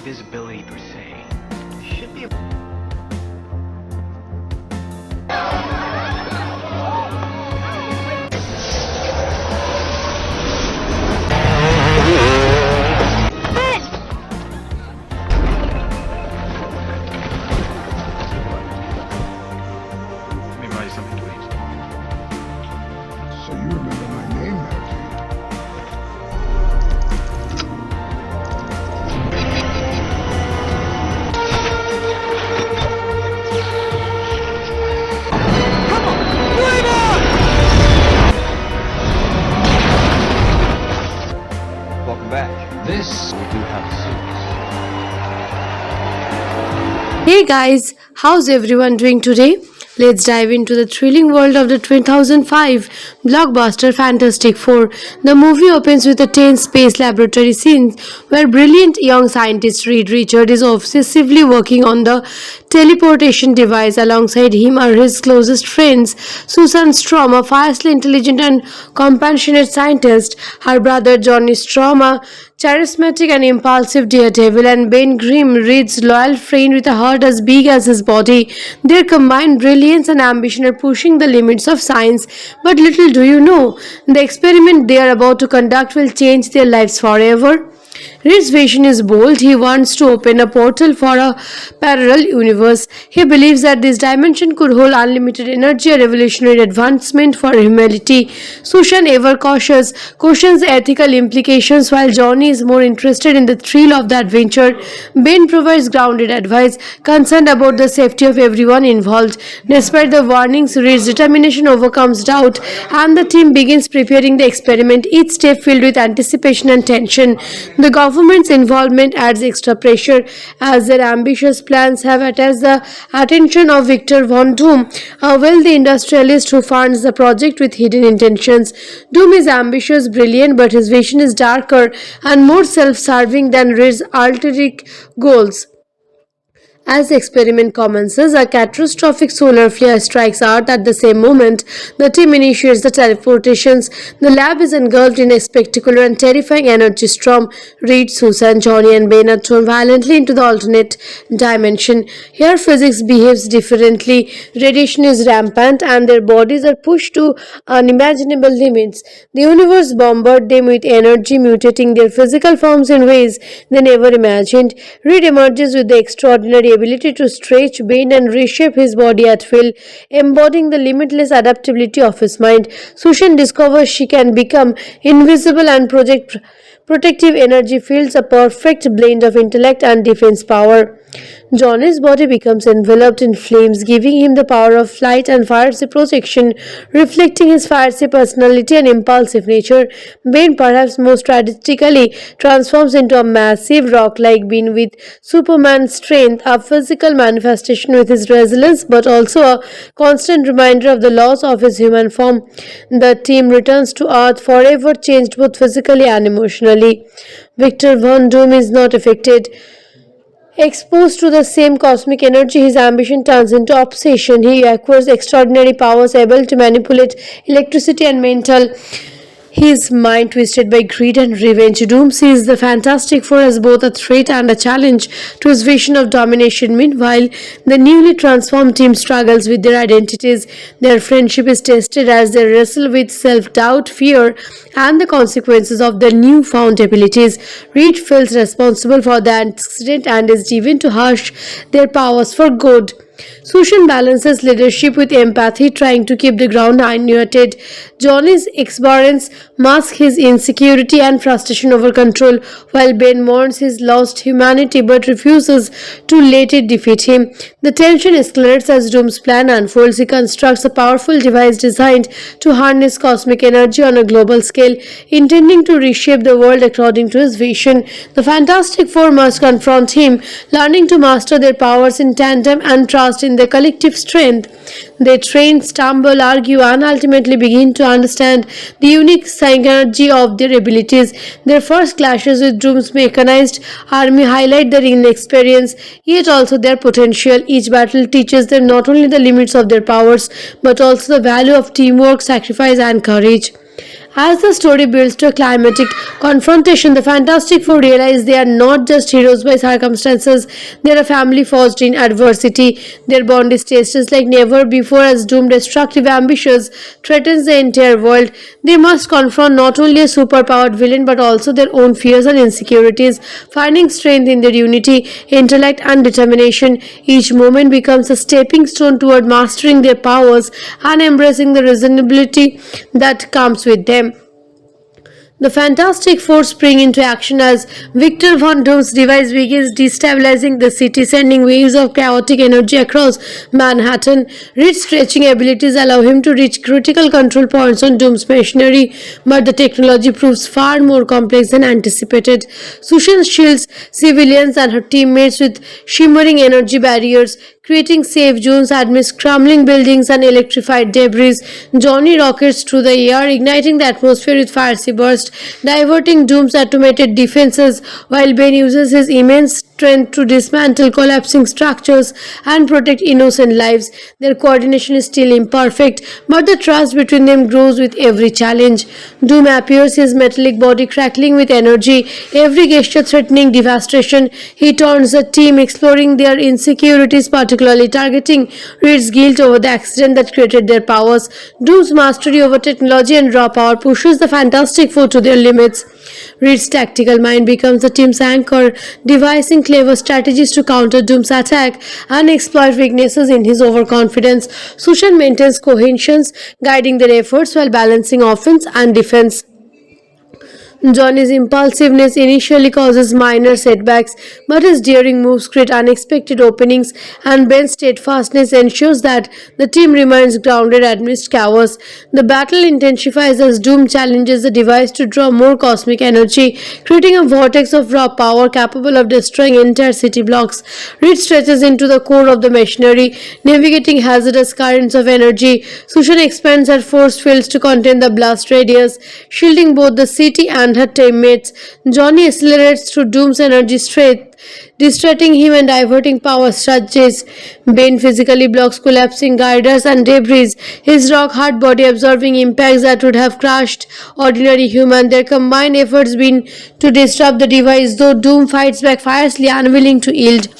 invisibility per se. Should be Let me buy you something to eat. So you remember my name now, do you? Welcome back. This We do have suits. Hey guys, how's everyone doing today? Let's dive into the thrilling world of the 2005 blockbuster Fantastic Four. The movie opens with a tense space laboratory scene where brilliant young scientist Reed Richard is obsessively working on the teleportation device. Alongside him are his closest friends, Susan Strom, a fiercely intelligent and compassionate scientist, her brother Johnny Strom, a charismatic and impulsive daredevil, and Ben Grimm, Reed's loyal friend with a heart as big as his body. Their combined brilliance and ambition are pushing the limits of science. But little do you know, the experiment they are about to conduct will change their lives forever. Reed's vision is bold. He wants to open a portal for a parallel universe. He believes that this dimension could hold unlimited energy, a revolutionary advancement for humanity. Sushan, ever cautious, cautions the ethical implications, while Johnny is more interested in the thrill of the adventure. Ben provides grounded advice, concerned about the safety of everyone involved. Despite the warnings, Reed's determination overcomes doubt, and the team begins preparing the experiment, each step filled with anticipation and tension. The government's involvement adds extra pressure as their ambitious plans have attached the attention of Victor Von Doom, a wealthy industrialist who funds the project with hidden intentions. Doom is ambitious, brilliant, but his vision is darker and more self-serving than Reed's ulterior goals. As the experiment commences, a catastrophic solar flare strikes Earth at the same moment. The team initiates the teleportations. The lab is engulfed in a spectacular and terrifying energy storm. Reed, Susan, Johnny, and Ben are thrown violently into the alternate dimension. Here, physics behaves differently. Radiation is rampant, and their bodies are pushed to unimaginable limits. The universe bombards them with energy, mutating their physical forms in ways they never imagined. Reed emerges with the extraordinary ability to stretch, bend, and reshape his body at will, embodying the limitless adaptability of his mind. Sushan discovers she can become invisible and project protective energy fields, a perfect blend of intellect and defense power. Johnny's body becomes enveloped in flames, giving him the power of flight and fiery projection, reflecting his fiery personality and impulsive nature. Ben, perhaps most tragically, transforms into a massive rock-like being with Superman strength, a physical manifestation with his resilience, but also a constant reminder of the loss of his human form. The team returns to Earth forever changed both physically and emotionally. Victor Von Doom is not affected. Exposed to the same cosmic energy, his ambition turns into obsession. He acquires extraordinary powers, able to manipulate electricity and mental. His mind twisted by greed and revenge. Doom sees the Fantastic Four as both a threat and a challenge to his vision of domination. Meanwhile, the newly transformed team struggles with their identities. Their friendship is tested as they wrestle with self-doubt, fear, and the consequences of their newfound abilities. Reed feels responsible for the accident and is driven to harness their powers for good. Sushan balances leadership with empathy, trying to keep the ground unmuted. Johnny's exuberance masks his insecurity and frustration over control, while Ben mourns his lost humanity but refuses to let it defeat him. The tension escalates as Doom's plan unfolds. He constructs a powerful device designed to harness cosmic energy on a global scale, intending to reshape the world according to his vision. The Fantastic Four must confront him, learning to master their powers in tandem and trust in their collective strength. They train, stumble, argue, and ultimately begin to understand the unique synergy of their abilities. Their first clashes with Doom's mechanized army highlight their inexperience, yet also their potential. Each battle teaches them not only the limits of their powers, but also the value of teamwork, sacrifice, and courage. As the story builds to a climatic confrontation, the Fantastic Four realize they are not just heroes by circumstances, they are a family forged in adversity. Their bond is tested like never before as Doom, destructive ambitions, threatens the entire world. They must confront not only a superpowered villain but also their own fears and insecurities, finding strength in their unity, intellect, and determination. Each moment becomes a stepping stone toward mastering their powers and embracing the reasonability that comes with them. The Fantastic Four spring into action as Victor Von Doom's device begins destabilizing the city, sending waves of chaotic energy across Manhattan. Reed's stretching abilities allow him to reach critical control points on Doom's machinery, but the technology proves far more complex than anticipated. Sushan shields civilians and her teammates with shimmering energy barriers, creating safe zones amidst crumbling buildings and electrified debris. Johnny rockets through the air, igniting the atmosphere with fiery bursts, diverting Doom's automated defenses, while Ben uses his immense strength to dismantle collapsing structures and protect innocent lives. Their coordination is still imperfect, but the trust between them grows with every challenge. Doom appears, his metallic body crackling with energy, every gesture threatening devastation. He taunts the team, exploring their insecurities, particularly targeting Reed's guilt over the accident that created their powers. Doom's mastery over technology and raw power pushes the Fantastic Four to their limits. Reed's tactical mind becomes the team's anchor, devising clever strategies to counter Doom's attack and exploit weaknesses in his overconfidence. Sushan maintains cohesion, guiding their efforts while balancing offense and defense. Johnny's impulsiveness initially causes minor setbacks, but his daring moves create unexpected openings, and Ben's steadfastness ensures that the team remains grounded amidst chaos. The battle intensifies as Doom challenges the device to draw more cosmic energy, creating a vortex of raw power capable of destroying entire city blocks. Reed stretches into the core of the machinery, navigating hazardous currents of energy. Sushan expands her force fields to contain the blast radius, shielding both the city and her teammates. Johnny accelerates through Doom's energy strength, distracting him and diverting power surges. Ben physically blocks collapsing girders and debris, his rock-hard body absorbing impacts that would have crushed ordinary human. Their combined efforts been to disrupt the device, though Doom fights back fiercely, unwilling to yield.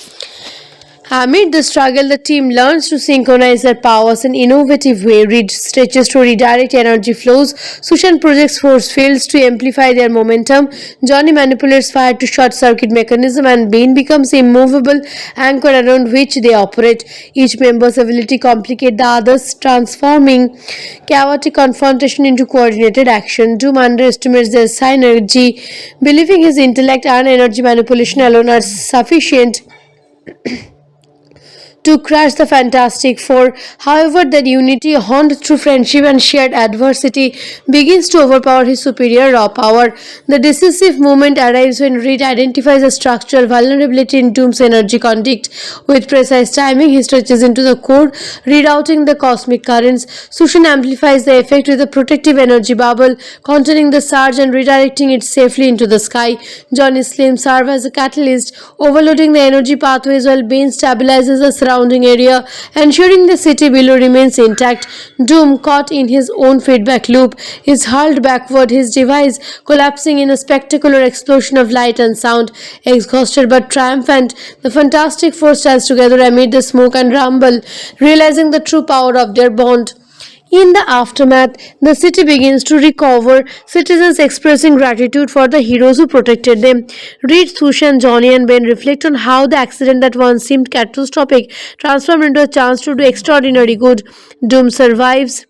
Amid the struggle, the team learns to synchronize their powers in an innovative way. Reed stretches to redirect energy flows. Sushan projects force fields to amplify their momentum. Johnny manipulates fire to short-circuit mechanism, and Bane becomes a immovable anchor around which they operate. Each member's ability complicate the others, transforming chaotic confrontation into coordinated action. Doom underestimates their synergy, believing his intellect and energy manipulation alone are sufficient to crush the Fantastic Four. However, their unity, honed through friendship and shared adversity, begins to overpower his superior raw power. The decisive moment arrives when Reed identifies a structural vulnerability in Doom's energy conduit. With precise timing, he stretches into the core, rerouting the cosmic currents. Sushan amplifies the effect with a protective energy bubble, containing the surge and redirecting it safely into the sky. Johnny's flames serve as a catalyst, overloading the energy pathways while Bane stabilizes the surrounding area, ensuring the city below remains intact. Doom, caught in his own feedback loop, is hurled backward, his device collapsing in a spectacular explosion of light and sound. Exhausted but triumphant, the Fantastic Four stands together amid the smoke and rumble, realizing the true power of their bond. In the aftermath, the city begins to recover, citizens expressing gratitude for the heroes who protected them. Reed, Sushan, Johnny, and Ben reflect on how the accident that once seemed catastrophic transformed into a chance to do extraordinary good. Doom survives,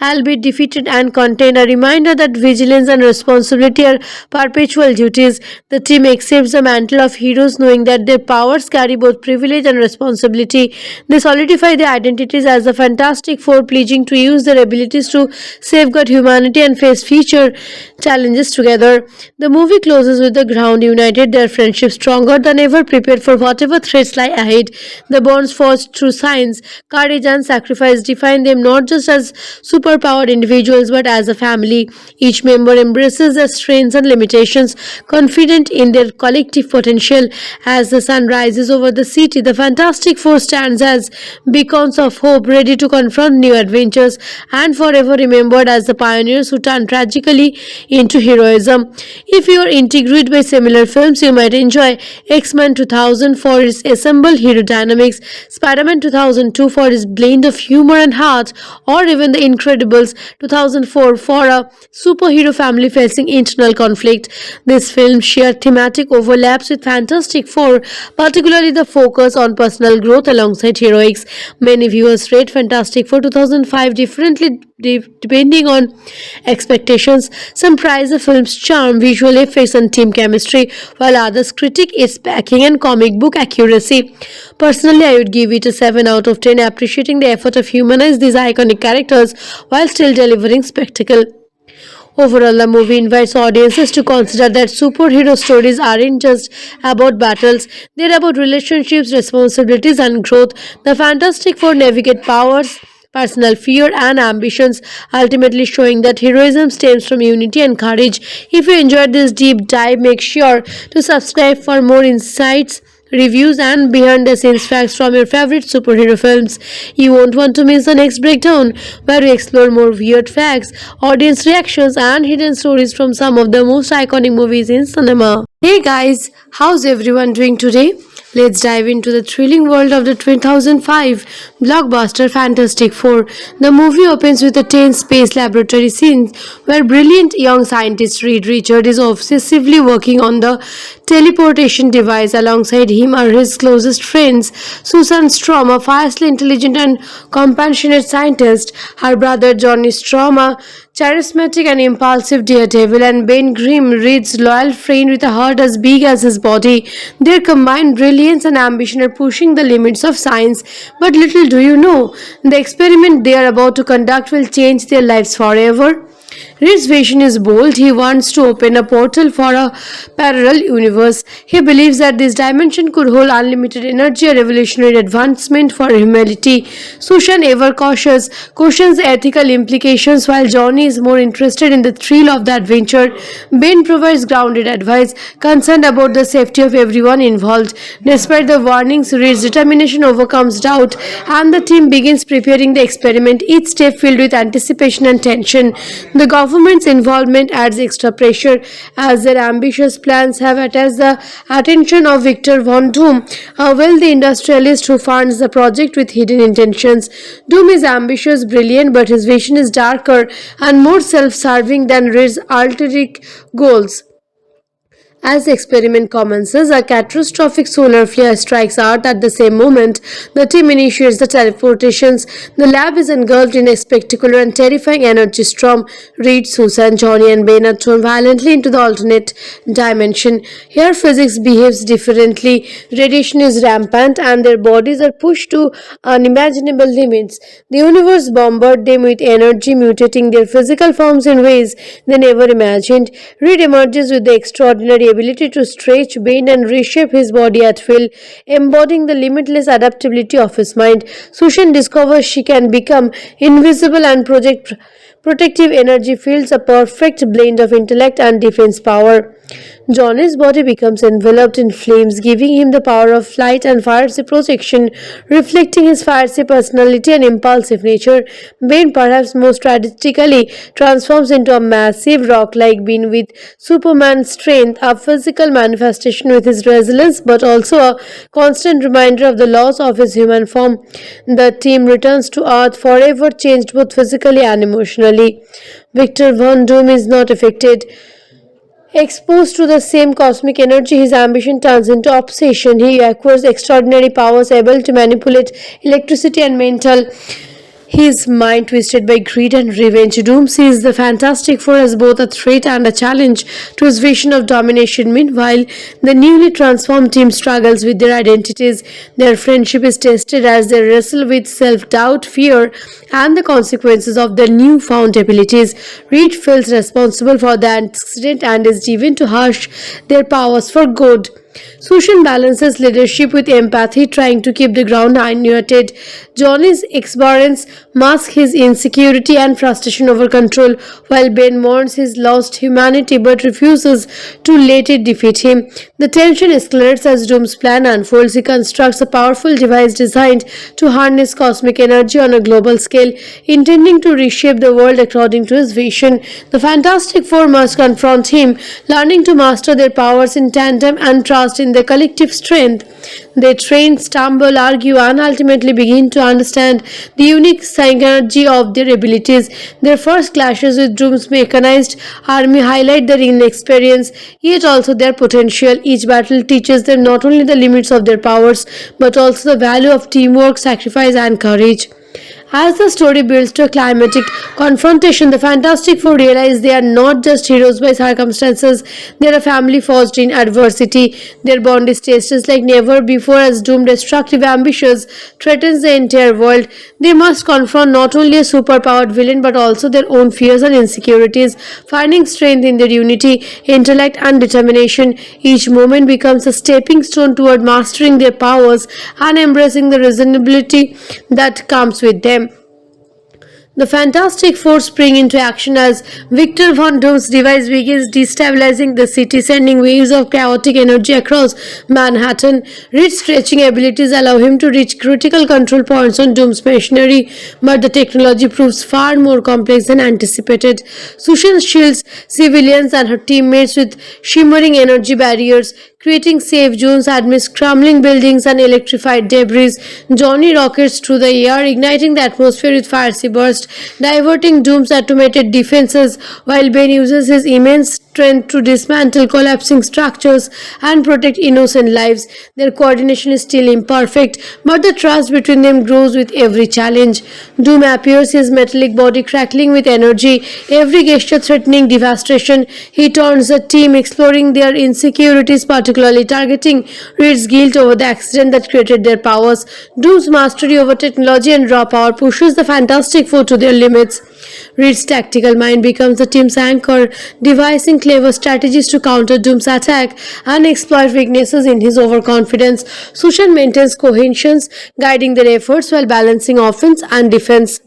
albeit defeated and contained, a reminder that vigilance and responsibility are perpetual duties. The team accepts the mantle of heroes, knowing that their powers carry both privilege and responsibility. They solidify their identities as the Fantastic Four, pledging to use their abilities to safeguard humanity and face future challenges together. The movie closes with the ground united, their friendship stronger than ever, prepared for whatever threats lie ahead. The bonds forged through science, courage, and sacrifice define them not just as super superpowered individuals but as a family. Each member embraces their strengths and limitations, confident in their collective potential. As the sun rises over the city, the Fantastic Four stands as beacons of hope, ready to confront new adventures and forever remembered as the pioneers who turned tragically into heroism. If you are intrigued by similar films, you might enjoy X-Men 2000 for its assembled hero dynamics, Spider-Man 2002 for its blend of humor and heart, or even The Incredibles 2004 for a superhero family facing internal conflict. This film share thematic overlaps with Fantastic Four, particularly the focus on personal growth alongside heroics. Many viewers rate Fantastic Four 2005 differently depending on expectations. Some praise the film's charm, visual effects, and team chemistry, while others critique its packing and comic book accuracy. Personally, I would give it a 7 out of 10, appreciating the effort of humanize these iconic characters while still delivering spectacle. Overall, the movie invites audiences to consider that superhero stories aren't just about battles, they're about relationships, responsibilities, and growth. The Fantastic Four navigate powers, personal fear, and ambitions, ultimately showing that heroism stems from unity and courage. If you enjoyed this deep dive, make sure to subscribe for more insights, reviews, and behind the scenes facts from your favorite superhero films. You won't want to miss the next breakdown, where we explore more weird facts, audience reactions, and hidden stories from some of the most iconic movies in cinema. Hey guys, how's everyone doing today? Let's dive into the thrilling world of the 2005 blockbuster Fantastic Four. The movie opens with a tense space laboratory scene where brilliant young scientist Reed Richard is obsessively working on the teleportation device. Alongside him are his closest friends, Susan Storm, a fiercely intelligent and compassionate scientist, her brother Johnny Storm, a charismatic and impulsive daredevil, and Ben Grimm, Reed's loyal friend with a heart as big as his body. Their combined brilliance and ambition are pushing the limits of science. But little do you know, the experiment they are about to conduct will change their lives forever. Reed's vision is bold. He wants to open a portal for a parallel universe. He believes that this dimension could hold unlimited energy, a revolutionary advancement for humanity. Sushan, ever cautious, questions the ethical implications, while Johnny is more interested in the thrill of the adventure. Ben provides grounded advice, concerned about the safety of everyone involved. Despite the warnings, Reed's determination overcomes doubt, and the team begins preparing the experiment, each step filled with anticipation and tension. The government's involvement adds extra pressure as their ambitious plans have attached the attention of Victor Von Doom, a wealthy industrialist who funds the project with hidden intentions. Doom is ambitious, brilliant, but his vision is darker and more self-serving than Reed's ulterior goals. As the experiment commences, a catastrophic solar flare strikes Earth at the same moment. The team initiates the teleportations. The lab is engulfed in a spectacular and terrifying energy storm. Reed, Susan, Johnny, and Ben are thrown violently into the alternate dimension. Here, physics behaves differently. Radiation is rampant, and their bodies are pushed to unimaginable limits. The universe bombards them with energy, mutating their physical forms in ways they never imagined. Reed emerges with the extraordinary ability to stretch, bend, and reshape his body at will, embodying the limitless adaptability of his mind. Sushan discovers she can become invisible and project protective energy fields, a perfect blend of intellect and defense power. Johnny's body becomes enveloped in flames, giving him the power of flight and fiery projection, reflecting his fiery personality and impulsive nature. Ben, perhaps most tragically, transforms into a massive rock-like being with Superman's strength, a physical manifestation with his resilience, but also a constant reminder of the loss of his human form. The team returns to Earth forever changed both physically and emotionally. Victor Von Doom is not affected. Exposed to the same cosmic energy, his ambition turns into obsession. He acquires extraordinary powers, able to manipulate electricity and mental. His mind twisted by greed and revenge. Doom sees the Fantastic Four as both a threat and a challenge to his vision of domination. Meanwhile, the newly transformed team struggles with their identities. Their friendship is tested as they wrestle with self-doubt, fear, and the consequences of their newfound abilities. Reed feels responsible for the accident and is driven to harness their powers for good. Sushan balances leadership with empathy, trying to keep the ground unmuted. Johnny's exuberance masks his insecurity and frustration over control, while Ben mourns his lost humanity but refuses to let it defeat him. The tension escalates as Doom's plan unfolds. He constructs a powerful device designed to harness cosmic energy on a global scale, intending to reshape the world according to his vision. The Fantastic Four must confront him, learning to master their powers in tandem and trust in their collective strength. They train, stumble, argue, and ultimately begin to understand the unique synergy of their abilities. Their first clashes with Doom's mechanized army highlight their inexperience, yet also their potential. Each battle teaches them not only the limits of their powers, but also the value of teamwork, sacrifice, and courage. As the story builds to a climatic confrontation, the Fantastic Four realize they are not just heroes by circumstances, they are a family forged in adversity. Their bond is tested like never before as Doom, destructive ambitions, threatens the entire world. They must confront not only a superpowered villain but also their own fears and insecurities, finding strength in their unity, intellect, and determination. Each moment becomes a stepping stone toward mastering their powers and embracing the reasonability that comes with them. The Fantastic Four spring into action as Victor Von Doom's device begins destabilizing the city, sending waves of chaotic energy across Manhattan. Reed's stretching abilities allow him to reach critical control points on Doom's machinery, but the technology proves far more complex than anticipated. Sushan shields civilians and her teammates with shimmering energy barriers, creating safe zones amidst crumbling buildings and electrified debris. Johnny rockets through the air, igniting the atmosphere with fiery bursts, diverting Doom's automated defenses, while Ben uses his immense strength to dismantle collapsing structures and protect innocent lives. Their coordination is still imperfect, but the trust between them grows with every challenge. Doom appears, his metallic body crackling with energy, every gesture threatening devastation. He turns the team, exploring their insecurities, particularly targeting Reed's guilt over the accident that created their powers. Doom's mastery over technology and raw power pushes the Fantastic Four to their limits. Reed's tactical mind becomes the team's anchor, devising clever strategies to counter Doom's attack and exploit weaknesses in his overconfidence. Sushan maintains cohesion, guiding their efforts while balancing offense and defense.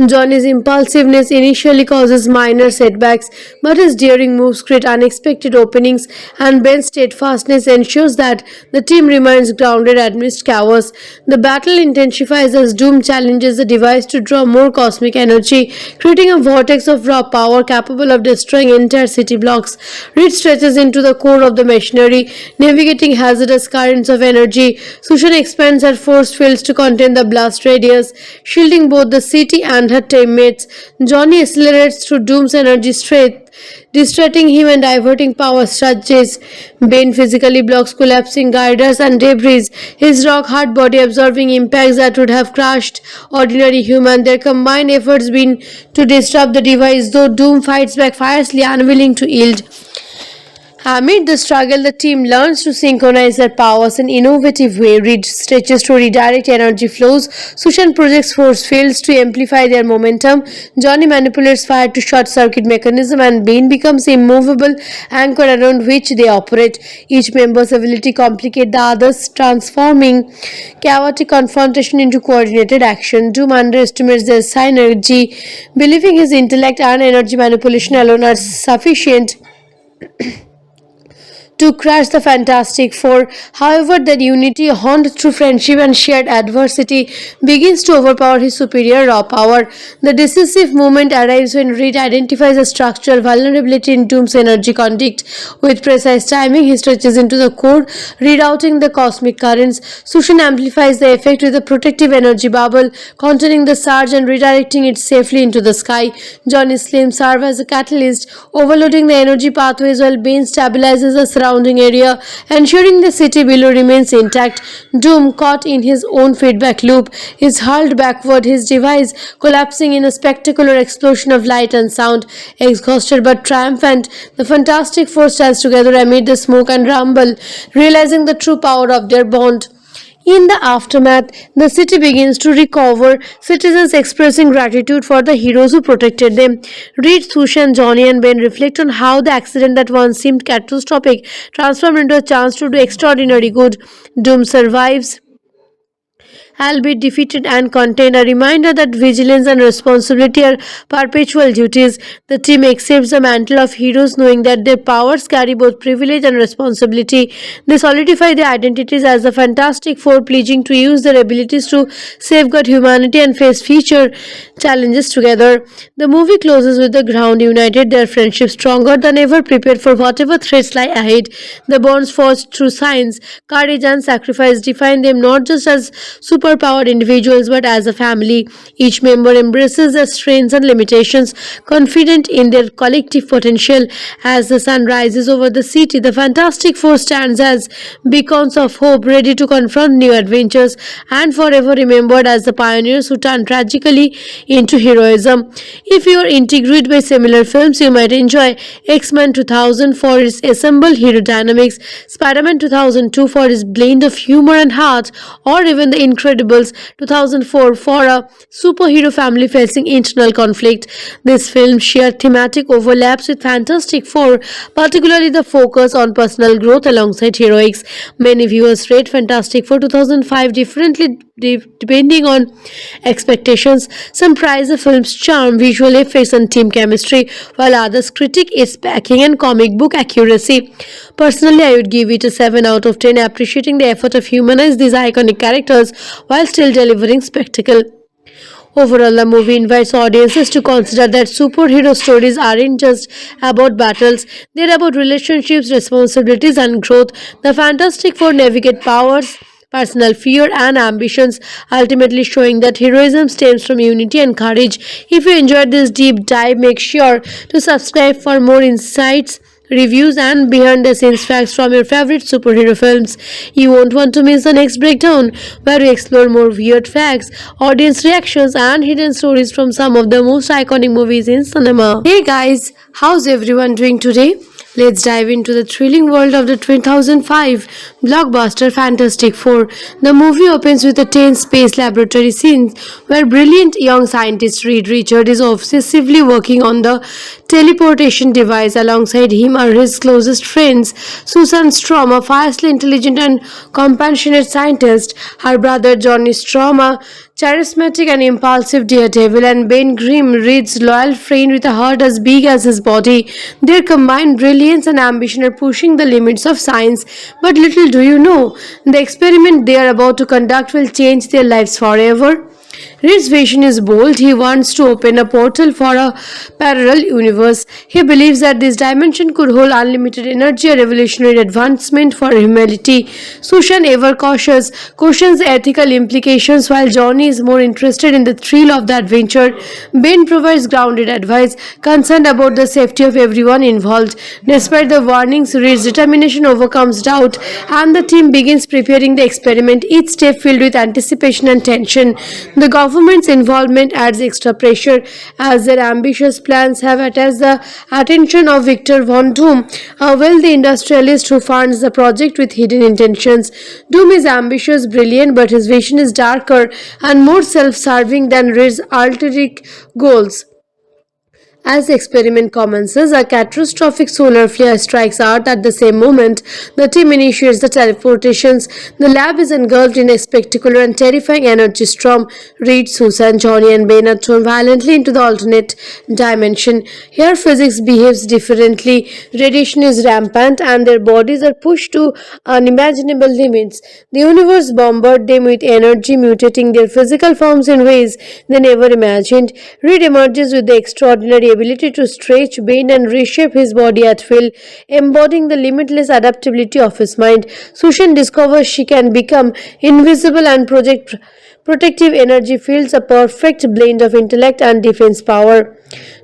Johnny's impulsiveness initially causes minor setbacks, but his daring moves create unexpected openings, and Ben's steadfastness ensures that the team remains grounded amidst chaos. The battle intensifies as Doom challenges the device to draw more cosmic energy, creating a vortex of raw power capable of destroying entire city blocks. Reed stretches into the core of the machinery, navigating hazardous currents of energy. Sushan expands her force fields to contain the blast radius, shielding both the city and her teammates. Johnny accelerates through Doom's energy strength, distracting him and diverting power surges. Ben physically blocks collapsing girders and debris, his rock-hard body absorbing impacts that would have crushed ordinary human. Their combined efforts been to disrupt the device, though Doom fights back fiercely, unwilling to yield. Amid the struggle, the team learns to synchronize their powers in an innovative way. Reed stretches to redirect energy flows. Sushan projects force fields to amplify their momentum. Johnny manipulates fire to short-circuit mechanism, and Ben becomes a immovable anchor around which they operate. Each member's ability complicates the others, transforming chaotic confrontation into coordinated action. Doom underestimates their synergy, believing his intellect and energy manipulation alone are sufficient to crush the Fantastic Four. However, their unity, honed through friendship and shared adversity, begins to overpower his superior raw power. The decisive moment arrives when Reed identifies a structural vulnerability in Doom's energy conduit. With precise timing, he stretches into the core, rerouting the cosmic currents. Sushan amplifies the effect with a protective energy bubble, containing the surge and redirecting it safely into the sky. Johnny's flames serve as a catalyst, overloading the energy pathways while Bane stabilizes the surrounding area, ensuring the city below remains intact. Doom, caught in his own feedback loop, is hurled backward, his device collapsing in a spectacular explosion of light and sound. Exhausted but triumphant, the Fantastic Four stands together amid the smoke and rumble, realizing the true power of their bond. In the aftermath, the city begins to recover, citizens expressing gratitude for the heroes who protected them. Reed, Sushan, Johnny, and Ben reflect on how the accident that once seemed catastrophic transformed into a chance to do extraordinary good. Doom survives, albeit defeated and contained, a reminder that vigilance and responsibility are perpetual duties. The team accepts the mantle of heroes, knowing that their powers carry both privilege and responsibility. They solidify their identities as the Fantastic Four, pledging to use their abilities to safeguard humanity and face future challenges together. The movie closes with the ground united, their friendship stronger than ever, prepared for whatever threats lie ahead. The bonds forged through science, courage, and sacrifice define them not just as superpowered individuals but as a family. Each member embraces their strengths and limitations, confident in their collective potential. As the sun rises over the city, the Fantastic Four stands as beacons of hope, ready to confront new adventures and forever remembered as the pioneers who turned tragically into heroism. If you are intrigued by similar films, you might enjoy X-Men 2000 for its assembled hero dynamics, Spider-Man 2002 for its blend of humor and heart, or even The Incredibles 2004 for a superhero family facing internal conflict. These films share thematic overlaps with Fantastic Four, particularly the focus on personal growth alongside heroics. Many viewers rate Fantastic Four 2005 differently depending on expectations. Some praise the film's charm, visual effects, and team chemistry, while others critique its packing and comic book accuracy. Personally, I would give it a 7 out of 10, appreciating the effort of humanize these iconic characters while still delivering spectacle. Overall, the movie invites audiences to consider that superhero stories aren't just about battles, they're about relationships, responsibilities, and growth. The Fantastic Four navigate powers, personal fear, and ambitions, ultimately showing that heroism stems from unity and courage. If you enjoyed this deep dive, make sure to subscribe for more insights, reviews, and behind the scenes facts from your favorite superhero films. You won't want to miss the next breakdown, where we explore more weird facts, audience reactions, and hidden stories from some of the most iconic movies in cinema. Hey guys, how's everyone doing today? Let's dive into the thrilling world of the 2005 blockbuster Fantastic Four. The movie opens with a tense space laboratory scene where brilliant young scientist Reed Richard is obsessively working on the teleportation device. Alongside him are his closest friends, Susan Strom, a fiercely intelligent and compassionate scientist, her brother Johnny Strom, a charismatic and impulsive daredevil, and Ben Grimm, Reed's loyal friend with a heart as big as his body. Their combined brilliance and ambition are pushing the limits of science, but little do you know, the experiment they are about to conduct will change their lives forever. Reed's vision is bold. He wants to open a portal for a parallel universe. He believes that this dimension could hold unlimited energy, a revolutionary advancement for humanity. Sushan, ever cautious, questions the ethical implications, while Johnny is more interested in the thrill of the adventure. Ben provides grounded advice, concerned about the safety of everyone involved. Despite the warnings, Reed's determination overcomes doubt, and the team begins preparing the experiment, each step filled with anticipation and tension. The government's involvement adds extra pressure, as their ambitious plans have attached the attention of Victor Von Doom, a wealthy industrialist who funds the project with hidden intentions. Doom is ambitious, brilliant, but his vision is darker and more self-serving than Reed's ulterior goals. As the experiment commences, a catastrophic solar flare strikes Earth. At the same moment, the team initiates the teleportations. The lab is engulfed in a spectacular and terrifying energy storm. Reed, Susan, Johnny, and Ben are thrown violently into the alternate dimension. Here, physics behaves differently. Radiation is rampant, and their bodies are pushed to unimaginable limits. The universe bombards them with energy, mutating their physical forms in ways they never imagined. Reed emerges with the extraordinary ability to stretch, bend, and reshape his body at will, embodying the limitless adaptability of his mind. Sushan discovers she can become invisible and project protective energy fields, a perfect blend of intellect and defense power.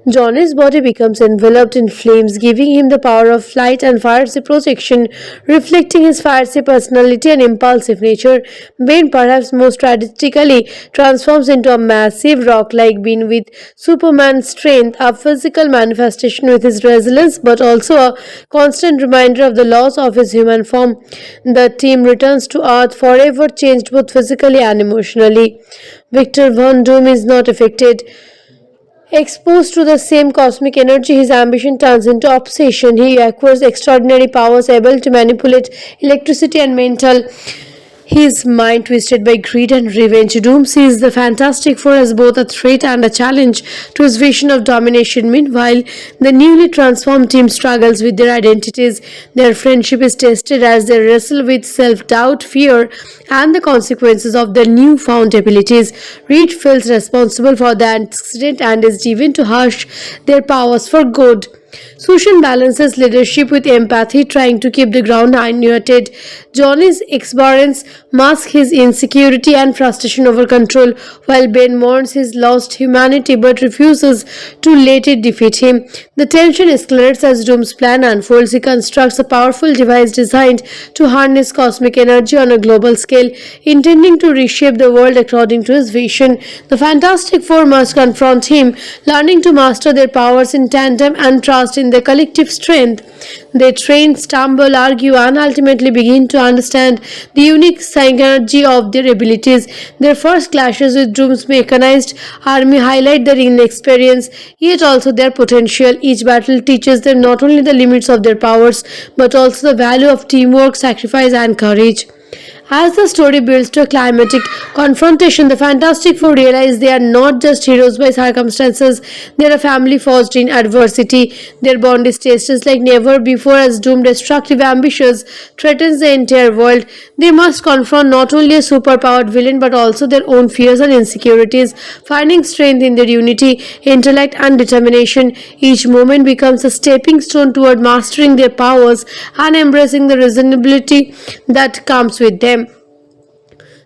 Johnny's body becomes enveloped in flames, giving him the power of flight and fire protection, reflecting his fire personality and impulsive nature. Bane, perhaps most tragically, transforms into a massive rock-like being with Superman's strength, a physical manifestation with his resilience, but also a constant reminder of the loss of his human form. The team returns to Earth forever changed both physically and emotionally. Victor Von Doom is not affected. Exposed to the same cosmic energy, his ambition turns into obsession. He acquires extraordinary powers, able to manipulate electricity and mental. His mind twisted by greed and revenge. Doom sees the Fantastic Four as both a threat and a challenge to his vision of domination. Meanwhile, the newly transformed team struggles with their identities. Their friendship is tested as they wrestle with self-doubt, fear, and the consequences of their newfound abilities. Reed feels responsible for the accident and is driven to harness their powers for good. Sushan balances leadership with empathy, trying to keep the ground unmuted. Johnny's exuberance masks his insecurity and frustration over control, while Ben mourns his lost humanity but refuses to let it defeat him. The tension escalates as Doom's plan unfolds. He constructs a powerful device designed to harness cosmic energy on a global scale, intending to reshape the world according to his vision. The Fantastic Four must confront him, learning to master their powers in tandem and trust in their collective strength. They train, stumble, argue, and ultimately begin to understand the unique synergy of their abilities. Their first clashes with Doom's mechanized army highlight their inexperience, yet also their potential. Each battle teaches them not only the limits of their powers, but also the value of teamwork, sacrifice, and courage. As the story builds to a climatic confrontation, the Fantastic Four realize they are not just heroes by circumstances, they are a family forged in adversity. Their bond is tested like never before as Doom's destructive ambitions threatens the entire world. They must confront not only a superpowered villain but also their own fears and insecurities, finding strength in their unity, intellect, and determination. Each moment becomes a stepping stone toward mastering their powers and embracing the reasonability that comes with them.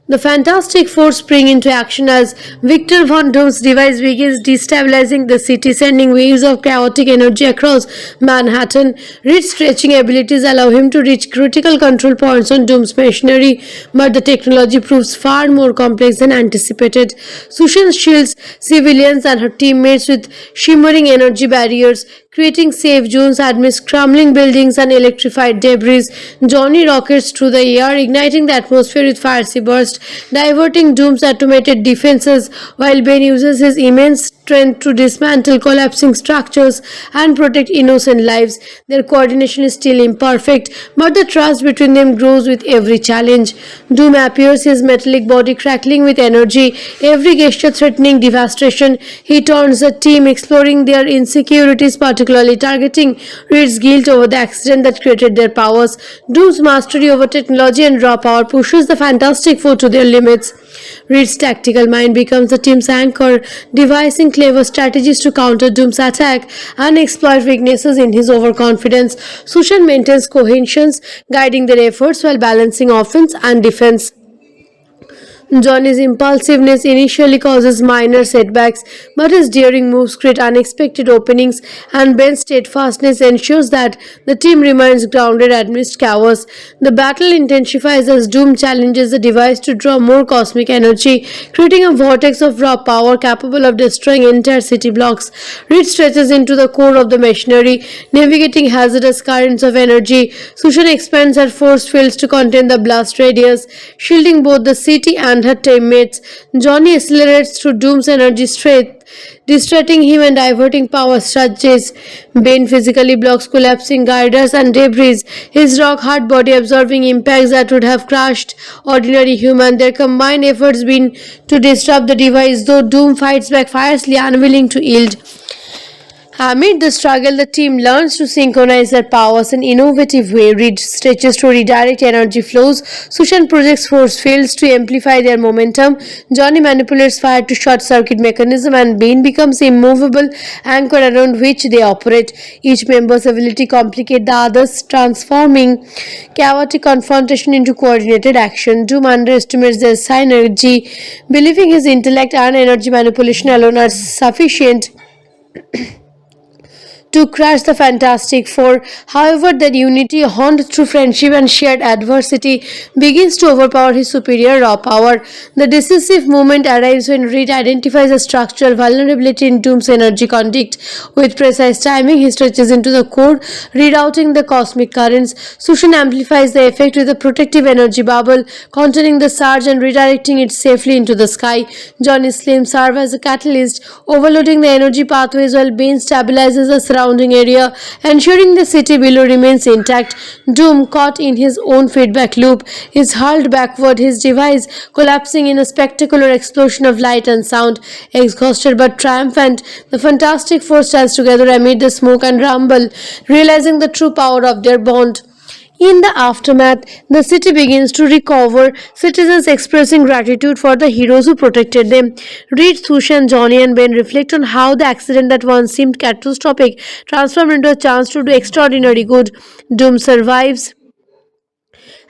The Fantastic Four spring into action as Victor Von Doom's device begins destabilizing the city, sending waves of chaotic energy across Manhattan. Reed's stretching abilities allow him to reach critical control points on Doom's machinery, but the technology proves far more complex than anticipated. Sushan shields civilians and her teammates with shimmering energy barriers, creating safe zones amidst crumbling buildings and electrified debris. Johnny rockets through the air, igniting the atmosphere with fiery bursts, diverting Doom's automated defenses, while Ben uses his immense strength to dismantle collapsing structures and protect innocent lives. Their coordination is still imperfect, but the trust between them grows with every challenge. Doom appears, his metallic body crackling with energy, every gesture threatening devastation. He taunts the team, exploring their insecurities, particularly targeting Reed's guilt over the accident that created their powers. Doom's mastery over technology and raw power pushes the Fantastic Four to their limits. Reed's tactical mind becomes the team's anchor, devising clever strategies to counter Doom's attack and exploit weaknesses in his overconfidence. Sushan maintains cohesion, guiding their efforts while balancing offense and defense. Johnny's impulsiveness initially causes minor setbacks, but his daring moves create unexpected openings, and Ben's steadfastness ensures that the team remains grounded amidst chaos. The battle intensifies as Doom challenges the device to draw more cosmic energy, creating a vortex of raw power capable of destroying entire city blocks. Reed stretches into the core of the machinery, navigating hazardous currents of energy. Sushan expands her force fields to contain the blast radius, shielding both the city and her teammates. Johnny accelerates through Doom's energy strength, distracting him and diverting power surges. Bane physically blocks collapsing girders and debris, his rock-hard body absorbing impacts that would have crushed ordinary human. Their combined efforts been to disrupt the device, though Doom fights back fiercely, unwilling to yield. Amid the struggle, the team learns to synchronize their powers in innovative way. Reed stretches to redirect energy flows. Sushan projects force fields to amplify their momentum. Johnny manipulates fire to short-circuit mechanism, and Bane becomes a immovable anchor around which they operate. Each member's ability complicates the others, transforming chaotic confrontation into coordinated action. Doom underestimates their synergy, believing his intellect and energy manipulation alone are sufficient to crush the Fantastic Four. However, that unity, honed through friendship and shared adversity, begins to overpower his superior raw power. The decisive moment arrives when Reed identifies a structural vulnerability in Doom's energy conduit. With precise timing, he stretches into the core, rerouting the cosmic currents. Sushan amplifies the effect with a protective energy bubble, containing the surge and redirecting it safely into the sky. Johnny's flames serve as a catalyst, overloading the energy pathways while Bane stabilizes the surrounding area, ensuring the city below remains intact. Doom, caught in his own feedback loop, is hurled backward, his device collapsing in a spectacular explosion of light and sound. Exhausted but triumphant, the Fantastic Four stands together amid the smoke and rumble, realizing the true power of their bond. In the aftermath, the city begins to recover, citizens expressing gratitude for the heroes who protected them. Reed, Sushan, Johnny, and Ben reflect on how the accident that once seemed catastrophic transformed into a chance to do extraordinary good. Doom survives,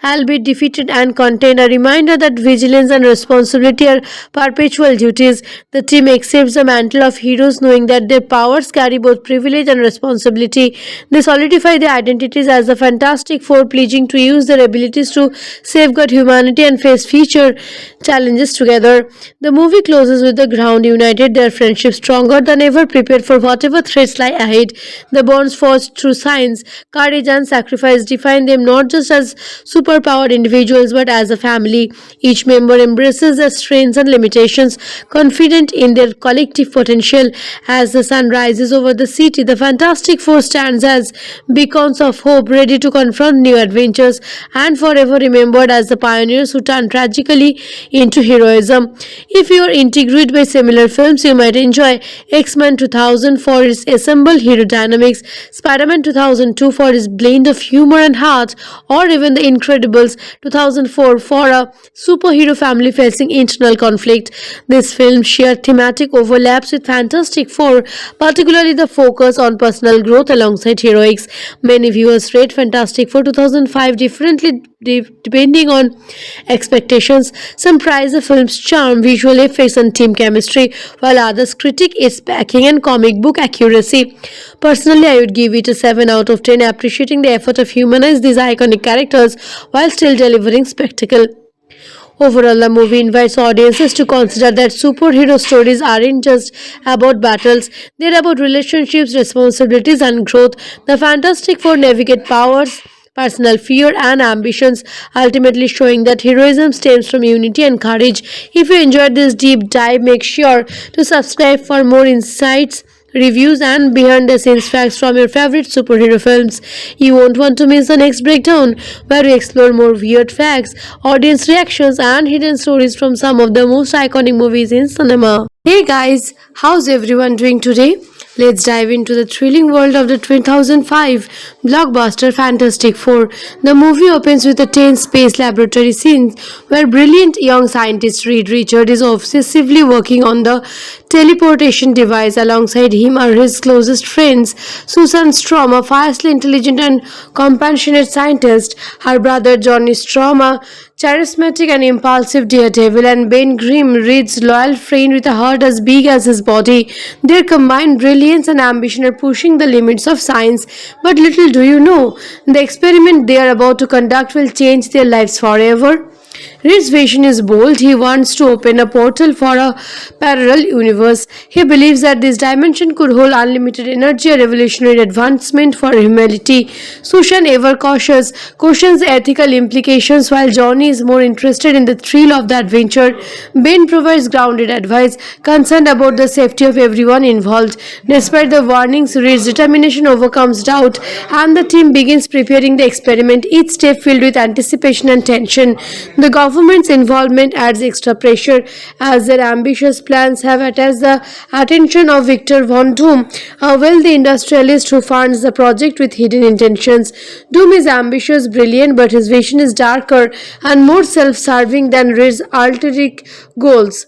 albeit defeated and contained, a reminder that vigilance and responsibility are perpetual duties. The team accepts the mantle of heroes knowing that their powers carry both privilege and responsibility. They solidify their identities as the Fantastic Four, pledging to use their abilities to safeguard humanity and face future challenges together. The movie closes with the ground united, their friendship stronger than ever, prepared for whatever threats lie ahead. The bonds forged through science, courage, and sacrifice define them not just as superpowered individuals but as a family. Each member embraces their strengths and limitations, confident in their collective potential. As the sun rises over the city, the Fantastic Four stands as beacons of hope, ready to confront new adventures and forever remembered as the pioneers who turned tragically into heroism. If you are intrigued by similar films, you might enjoy X-Men 2000 for its assembled hero dynamics, Spider-Man 2002 for its blend of humor and heart, or even The Incredibles 2004 for a superhero family facing internal conflict. These films share thematic overlaps with Fantastic Four, particularly the focus on personal growth alongside heroics. Many viewers rate Fantastic Four 2005 differently depending on expectations. Some praise the film's charm, visual effects, and team chemistry, while others critique its packing and comic book accuracy. Personally, I would give it a 7 out of 10, appreciating the effort of humanize these iconic characters while still delivering spectacle. Overall, the movie invites audiences to consider that superhero stories aren't just about battles, they're about relationships, responsibilities, and growth. The Fantastic Four navigate powers, personal fear, and ambitions, ultimately showing that heroism stems from unity and courage. If you enjoyed this deep dive, make sure to subscribe for more insights, reviews, and behind the scenes facts from your favorite superhero films. You won't want to miss the next breakdown, where we explore more weird facts, audience reactions, and hidden stories from some of the most iconic movies in cinema. Hey guys, how's everyone doing today? Let's dive into the thrilling world of the 2005 blockbuster Fantastic Four. The movie opens with a tense space laboratory scene where brilliant young scientist Reed Richard is obsessively working on the teleportation device. Alongside him are his closest friends, Susan Strom, a fiercely intelligent and compassionate scientist, her brother Johnny Strom, a charismatic and impulsive daredevil, and Ben Grimm, Reed's loyal friend with a heart as big as his body. Their combined brilliance and ambition are pushing the limits of science, but little do you know, the experiment they are about to conduct will change their lives forever. Reed's vision is bold. He wants to open a portal for a parallel universe. He believes that this dimension could hold unlimited energy, a revolutionary advancement for humanity. Sushan, ever cautious, cautions the ethical implications, while Johnny is more interested in the thrill of the adventure. Ben provides grounded advice, concerned about the safety of everyone involved. Despite the warnings, Reed's determination overcomes doubt, and the team begins preparing the experiment, each step filled with anticipation and tension. The government's involvement adds extra pressure, as their ambitious plans have attached the attention of Victor Von Doom, a wealthy industrialist who funds the project with hidden intentions. Doom is ambitious, brilliant, but his vision is darker and more self-serving than Reed's ulterior goals.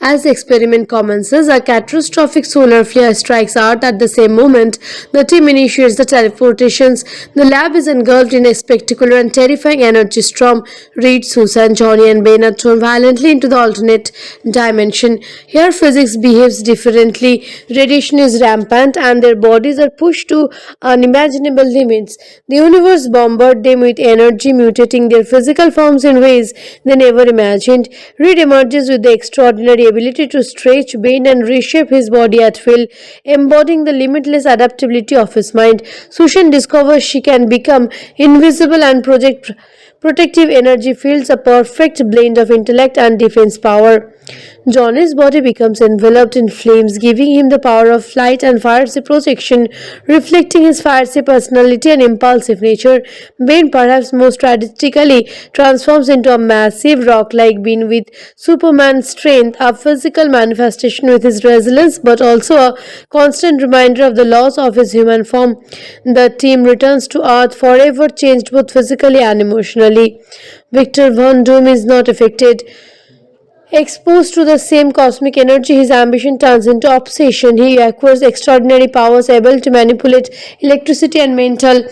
As the experiment commences, a catastrophic solar flare strikes Earth at the same moment. The team initiates the teleportations. The lab is engulfed in a spectacular and terrifying energy storm. Reed, Susan, Johnny, and Ben are thrown violently into the alternate dimension. Here, physics behaves differently. Radiation is rampant, and their bodies are pushed to unimaginable limits. The universe bombards them with energy, mutating their physical forms in ways they never imagined. Reed emerges with the extraordinary ability to stretch, bend, and reshape his body at will, embodying the limitless adaptability of his mind. Sushan discovers she can become invisible and project protective energy fields, a perfect blend of intellect and defense power. Johnny's body becomes enveloped in flames, giving him the power of flight and fiery projection, reflecting his fiery personality and impulsive nature. Bane, perhaps most tragically, transforms into a massive rock-like being with Superman's strength, a physical manifestation with his resilience, but also a constant reminder of the loss of his human form. The team returns to Earth forever changed both physically and emotionally. Victor Von Doom is not affected. Exposed to the same cosmic energy, his ambition turns into obsession. He acquires extraordinary powers, able to manipulate electricity and mental.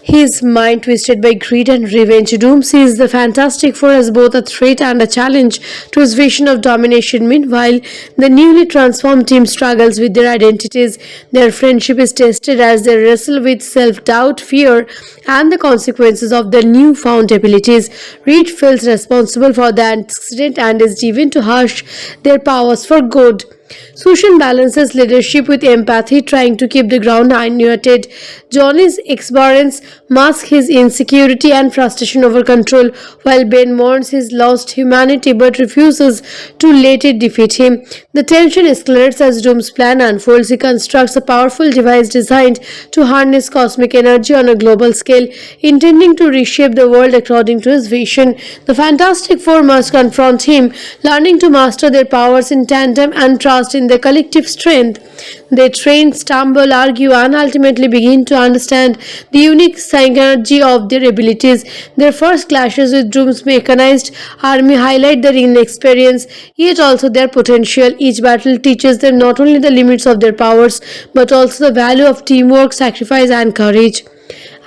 His mind twisted by greed and revenge. Doom sees the Fantastic Four as both a threat and a challenge to his vision of domination. Meanwhile, the newly transformed team struggles with their identities. Their friendship is tested as they wrestle with self-doubt, fear, and the consequences of their newfound abilities. Reed feels responsible for the accident and is driven to harness their powers for good. Sushan balances leadership with empathy, trying to keep the ground unmuted. Johnny's exuberance masks his insecurity and frustration over control, while Ben mourns his lost humanity but refuses to let it defeat him. The tension escalates as Doom's plan unfolds. He constructs a powerful device designed to harness cosmic energy on a global scale, intending to reshape the world according to his vision. The Fantastic Four must confront him, learning to master their powers in tandem and trust in their collective strength. They train, stumble, argue, and ultimately begin to understand the unique synergy of their abilities. Their first clashes with Doom's mechanized army highlight their inexperience, yet also their potential. Each battle teaches them not only the limits of their powers, but also the value of teamwork, sacrifice, and courage.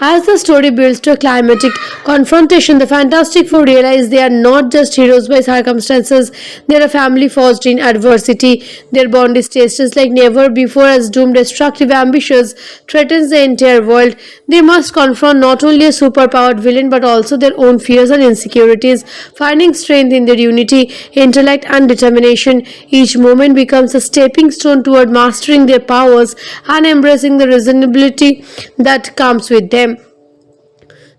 As the story builds to a climatic confrontation, the Fantastic Four realize they are not just heroes by circumstances, they are a family forged in adversity. Their bond is tested like never before as Doom's destructive ambitions threatens the entire world. They must confront not only a superpowered villain but also their own fears and insecurities, finding strength in their unity, intellect, and determination. Each moment becomes a stepping stone toward mastering their powers and embracing the reasonability that comes with them.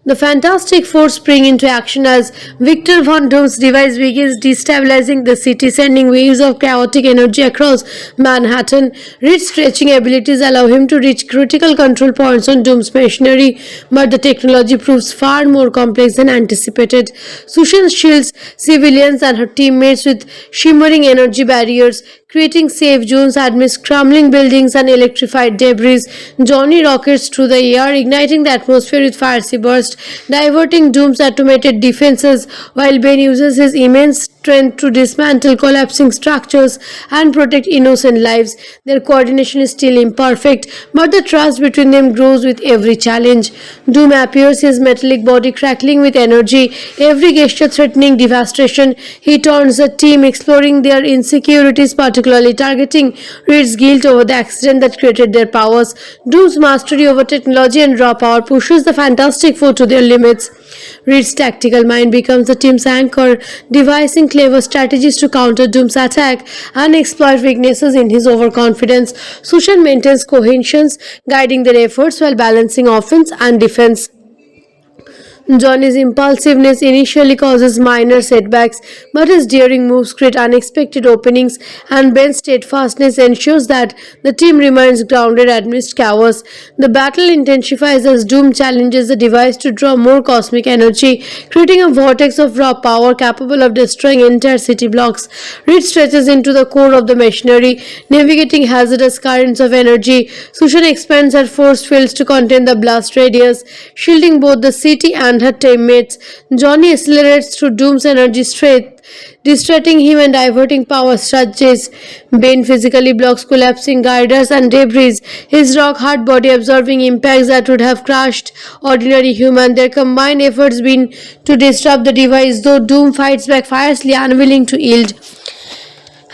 The Fantastic Four spring into action as Victor Von Doom's device begins destabilizing the city, sending waves of chaotic energy across Manhattan. Reed's stretching abilities allow him to reach critical control points on Doom's machinery, but the technology proves far more complex than anticipated. Sushan shields civilians and her teammates with shimmering energy barriers, creating safe zones amidst crumbling buildings and electrified debris. Johnny rockets through the air, igniting the atmosphere with fiery bursts, diverting Doom's automated defenses, while Ben uses his immense strength to dismantle collapsing structures and protect innocent lives. Their coordination is still imperfect, but the trust between them grows with every challenge. Doom appears, his metallic body crackling with energy, every gesture threatening devastation. He taunts the team, exploring their insecurities, particularly targeting Reed's guilt over the accident that created their powers. Doom's mastery over technology and raw power pushes the Fantastic Four to their limits. Reed's tactical mind becomes the team's anchor, devising clever strategies to counter Doom's attack and exploit weaknesses in his overconfidence. Sushan maintains cohesion, guiding their efforts while balancing offense and defense. Johnny's impulsiveness initially causes minor setbacks, but his daring moves create unexpected openings, and Ben's steadfastness ensures that the team remains grounded amidst chaos. The battle intensifies as Doom challenges the device to draw more cosmic energy, creating a vortex of raw power capable of destroying entire city blocks. Reed stretches into the core of the machinery, navigating hazardous currents of energy. Sushan expands her force fields to contain the blast radius, shielding both the city and and her teammates. Johnny accelerates through Doom's energy strength, distracting him and diverting power strategies. Bane physically blocks collapsing girders and debris, his rock-hard body absorbing impacts that would have crushed ordinary human. Their combined efforts been to disrupt the device, though Doom fights back fiercely, unwilling to yield.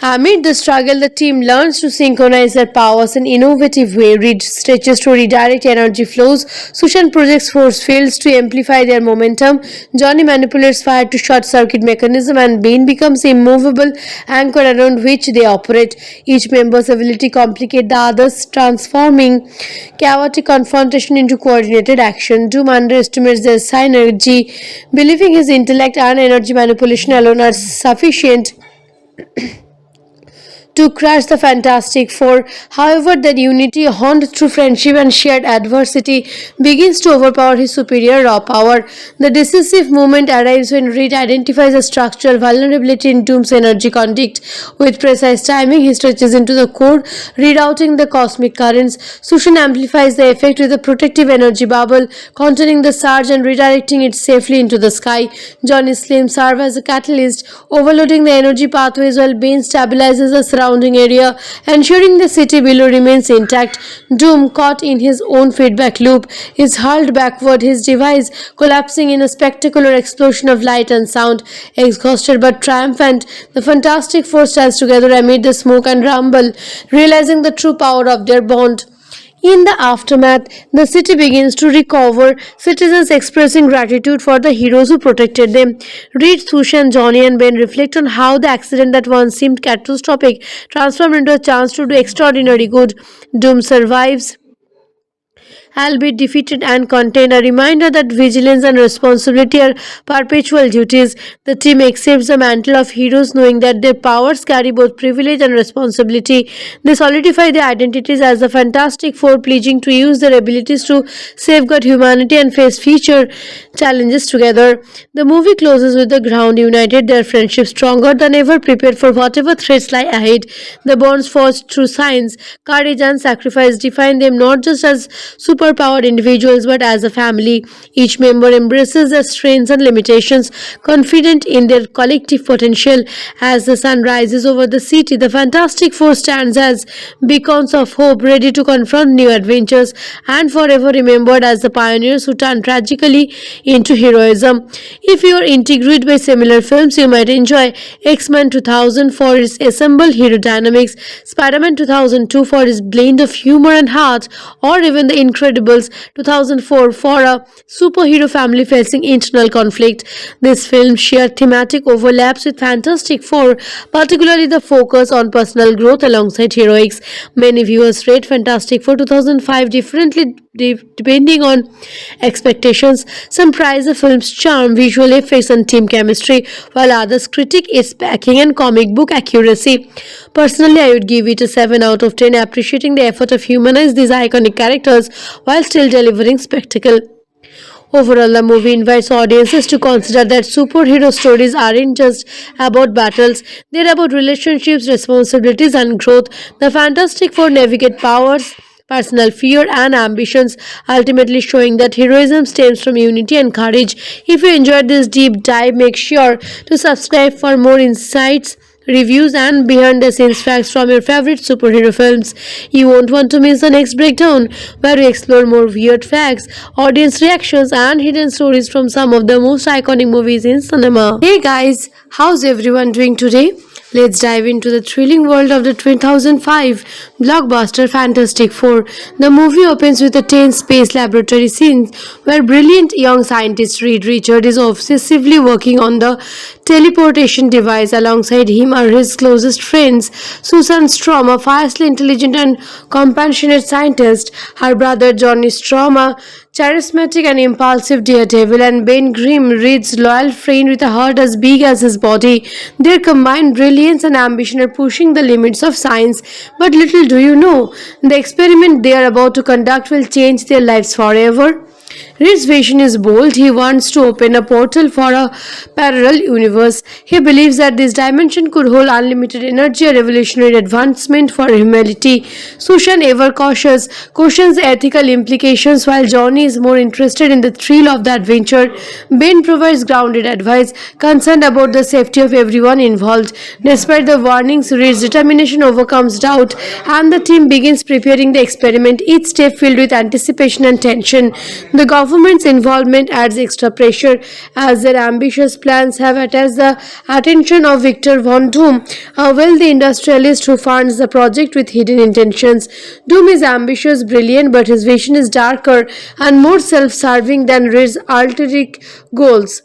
Amid the struggle, the team learns to synchronize their powers in innovative way. Reed stretches to redirect energy flows. Sushan projects force fields to amplify their momentum. Johnny manipulates fire to short-circuit mechanism, and Bane becomes a immovable anchor around which they operate. Each member's ability complicate the others, transforming chaotic confrontation into coordinated action. Doom underestimates their synergy, believing his intellect and energy manipulation alone are sufficient to crush the Fantastic Four. However, their unity, honed through friendship and shared adversity, begins to overpower his superior raw power. The decisive moment arrives when Reed identifies a structural vulnerability in Doom's energy conduct. With precise timing, he stretches into the core, rerouting the cosmic currents. Sushan amplifies the effect with a protective energy bubble, containing the surge and redirecting it safely into the sky. Johnny's flames serve as a catalyst, overloading the energy pathways while Bane stabilizes the surrounding area, ensuring the city below remains intact. Doom, caught in his own feedback loop, is hurled backward, his device collapsing in a spectacular explosion of light and sound. Exhausted but triumphant, the Fantastic Four stands together amid the smoke and rumble, realizing the true power of their bond. In the aftermath, the city begins to recover, citizens expressing gratitude for the heroes who protected them. Reed, Sushan, Johnny, and Ben reflect on how the accident that once seemed catastrophic transformed into a chance to do extraordinary good. Doom survives, albeit defeated and contained, a reminder that vigilance and responsibility are perpetual duties. The team accepts the mantle of heroes, knowing that their powers carry both privilege and responsibility. They solidify their identities as the Fantastic Four, pledging to use their abilities to safeguard humanity and face future challenges together. The movie closes with the ground united, their friendship stronger than ever, prepared for whatever threats lie ahead. The bonds forged through science, courage, and sacrifice define them not just as superpowered individuals but as a family. Each member embraces their strengths and limitations, confident in their collective potential. As the sun rises over the city, the Fantastic Four stands as beacons of hope, ready to confront new adventures and forever remembered as the pioneers who turned tragically into heroism. If you are intrigued by similar films, you might enjoy X-Men 2000 for its assembled hero dynamics, Spider-Man 2002 for its blend of humor and heart, or even The Incredibles 2004 for a superhero family facing internal conflict. This film share thematic overlaps with Fantastic Four, particularly the focus on personal growth alongside heroics. Many viewers rate Fantastic Four 2005 differently depending on expectations. Some praise the film's charm, visual effects, and team chemistry, while others critique its packing and comic book accuracy. Personally, I would give it a 7 out of 10, appreciating the effort of humanize these iconic characters while still delivering spectacle. Overall, the movie invites audiences to consider that superhero stories aren't just about battles, they're about relationships, responsibilities, and growth. The Fantastic Four navigate powers, personal fear, and ambitions, ultimately showing that heroism stems from unity and courage. If you enjoyed this deep dive, make sure to subscribe for more insights, reviews, and behind the scenes facts from your favorite superhero films. You won't want to miss the next breakdown, where we explore more weird facts, audience reactions, and hidden stories from some of the most iconic movies in cinema. Hey guys, how's everyone doing today? Let's dive into the thrilling world of the 2005 blockbuster Fantastic Four. The movie opens with a tense space laboratory scene where brilliant young scientist Reed Richard is obsessively working on the teleportation device. Alongside him are his closest friends, Susan Strom, a fiercely intelligent and compassionate scientist, her brother Johnny Strom, a charismatic and impulsive daredevil, and Ben Grimm, Reed's loyal friend with a heart as big as his body. Their combined brilliance and ambition are pushing the limits of science, but little do you know, the experiment they are about to conduct will change their lives forever. Reed's vision is bold. He wants to open a portal for a parallel universe. He believes that this dimension could hold unlimited energy, a revolutionary advancement for humanity. Sushan, ever cautious, questions the ethical implications while Johnny is more interested in the thrill of the adventure. Ben provides grounded advice, concerned about the safety of everyone involved. Despite the warnings, Reed's determination overcomes doubt, and the team begins preparing the experiment, each step filled with anticipation and tension. The government's involvement adds extra pressure as their ambitious plans have attached the attention of Victor von Doom, a wealthy industrialist who funds the project with hidden intentions. Doom is ambitious, brilliant, but his vision is darker and more self-serving than Reed's ulterior goals.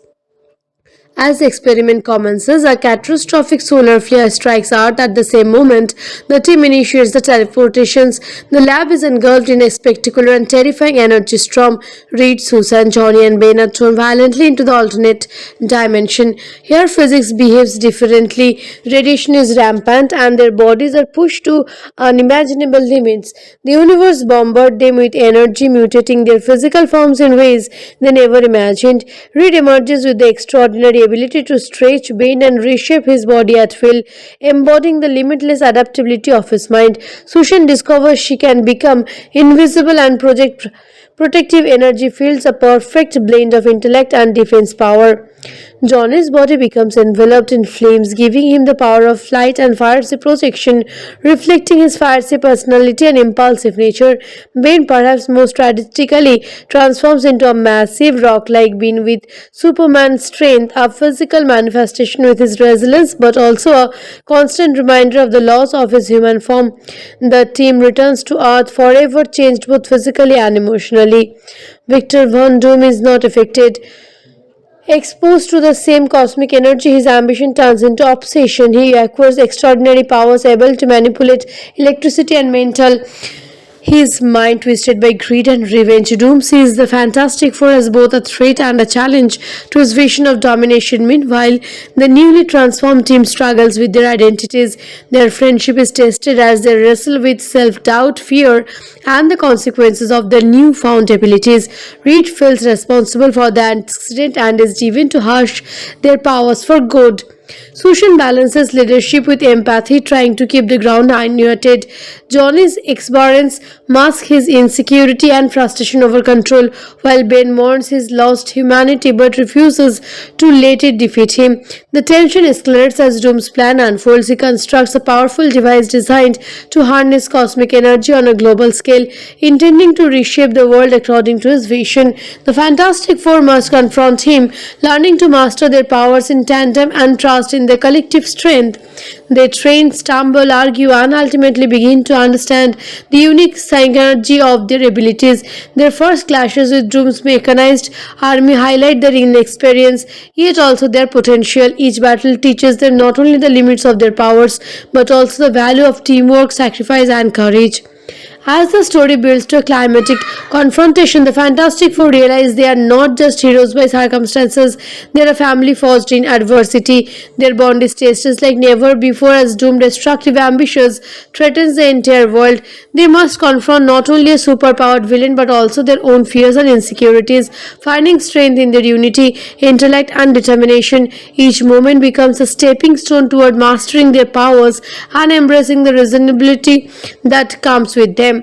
As the experiment commences, a catastrophic solar flare strikes Earth at the same moment. The team initiates the teleportations. The lab is engulfed in a spectacular and terrifying energy storm. Reed, Susan, Johnny, and Ben are thrown violently into the alternate dimension. Here, physics behaves differently. Radiation is rampant, and their bodies are pushed to unimaginable limits. The universe bombards them with energy, mutating their physical forms in ways they never imagined. Reed emerges with the extraordinary ability to stretch, bend, and reshape his body at will, embodying the limitless adaptability of his mind. Sushan discovers she can become invisible and project protective energy fields, a perfect blend of intellect and defense power. Johnny's body becomes enveloped in flames, giving him the power of flight and fiery projection, reflecting his fiery personality and impulsive nature. Ben, perhaps most tragically, transforms into a massive rock-like being with Superman strength, a physical manifestation with his resilience, but also a constant reminder of the loss of his human form. The team returns to Earth forever changed both physically and emotionally. Victor Von Doom is not affected. Exposed to the same cosmic energy, his ambition turns into obsession. He acquires extraordinary powers, able to manipulate electricity and mental. His mind twisted by greed and revenge. Doom sees the Fantastic Four as both a threat and a challenge to his vision of domination. Meanwhile, the newly transformed team struggles with their identities. Their friendship is tested as they wrestle with self-doubt, fear, and the consequences of their newfound abilities. Reed feels responsible for the accident and is driven to harness their powers for good. Sushan balances leadership with empathy, trying to keep the ground unmuted. Johnny's exuberance masks his insecurity and frustration over control, while Ben mourns his lost humanity but refuses to let it defeat him. The tension escalates as Doom's plan unfolds. He constructs a powerful device designed to harness cosmic energy on a global scale, intending to reshape the world according to his vision. The Fantastic Four must confront him, learning to master their powers in tandem and trust in their collective strength. They train, stumble, argue, and ultimately begin to understand the unique synergy of their abilities. Their first clashes with Doom's mechanized army highlight their inexperience, yet also their potential. Each battle teaches them not only the limits of their powers, but also the value of teamwork, sacrifice, and courage. As the story builds to a climatic confrontation, the Fantastic Four realize they are not just heroes by circumstances, they are a family forged in adversity. Their bond is tested like never before as Doom, destructive ambitions, threatens the entire world. They must confront not only a superpowered villain but also their own fears and insecurities, finding strength in their unity, intellect, and determination. Each moment becomes a stepping stone toward mastering their powers and embracing the reasonability that comes with them.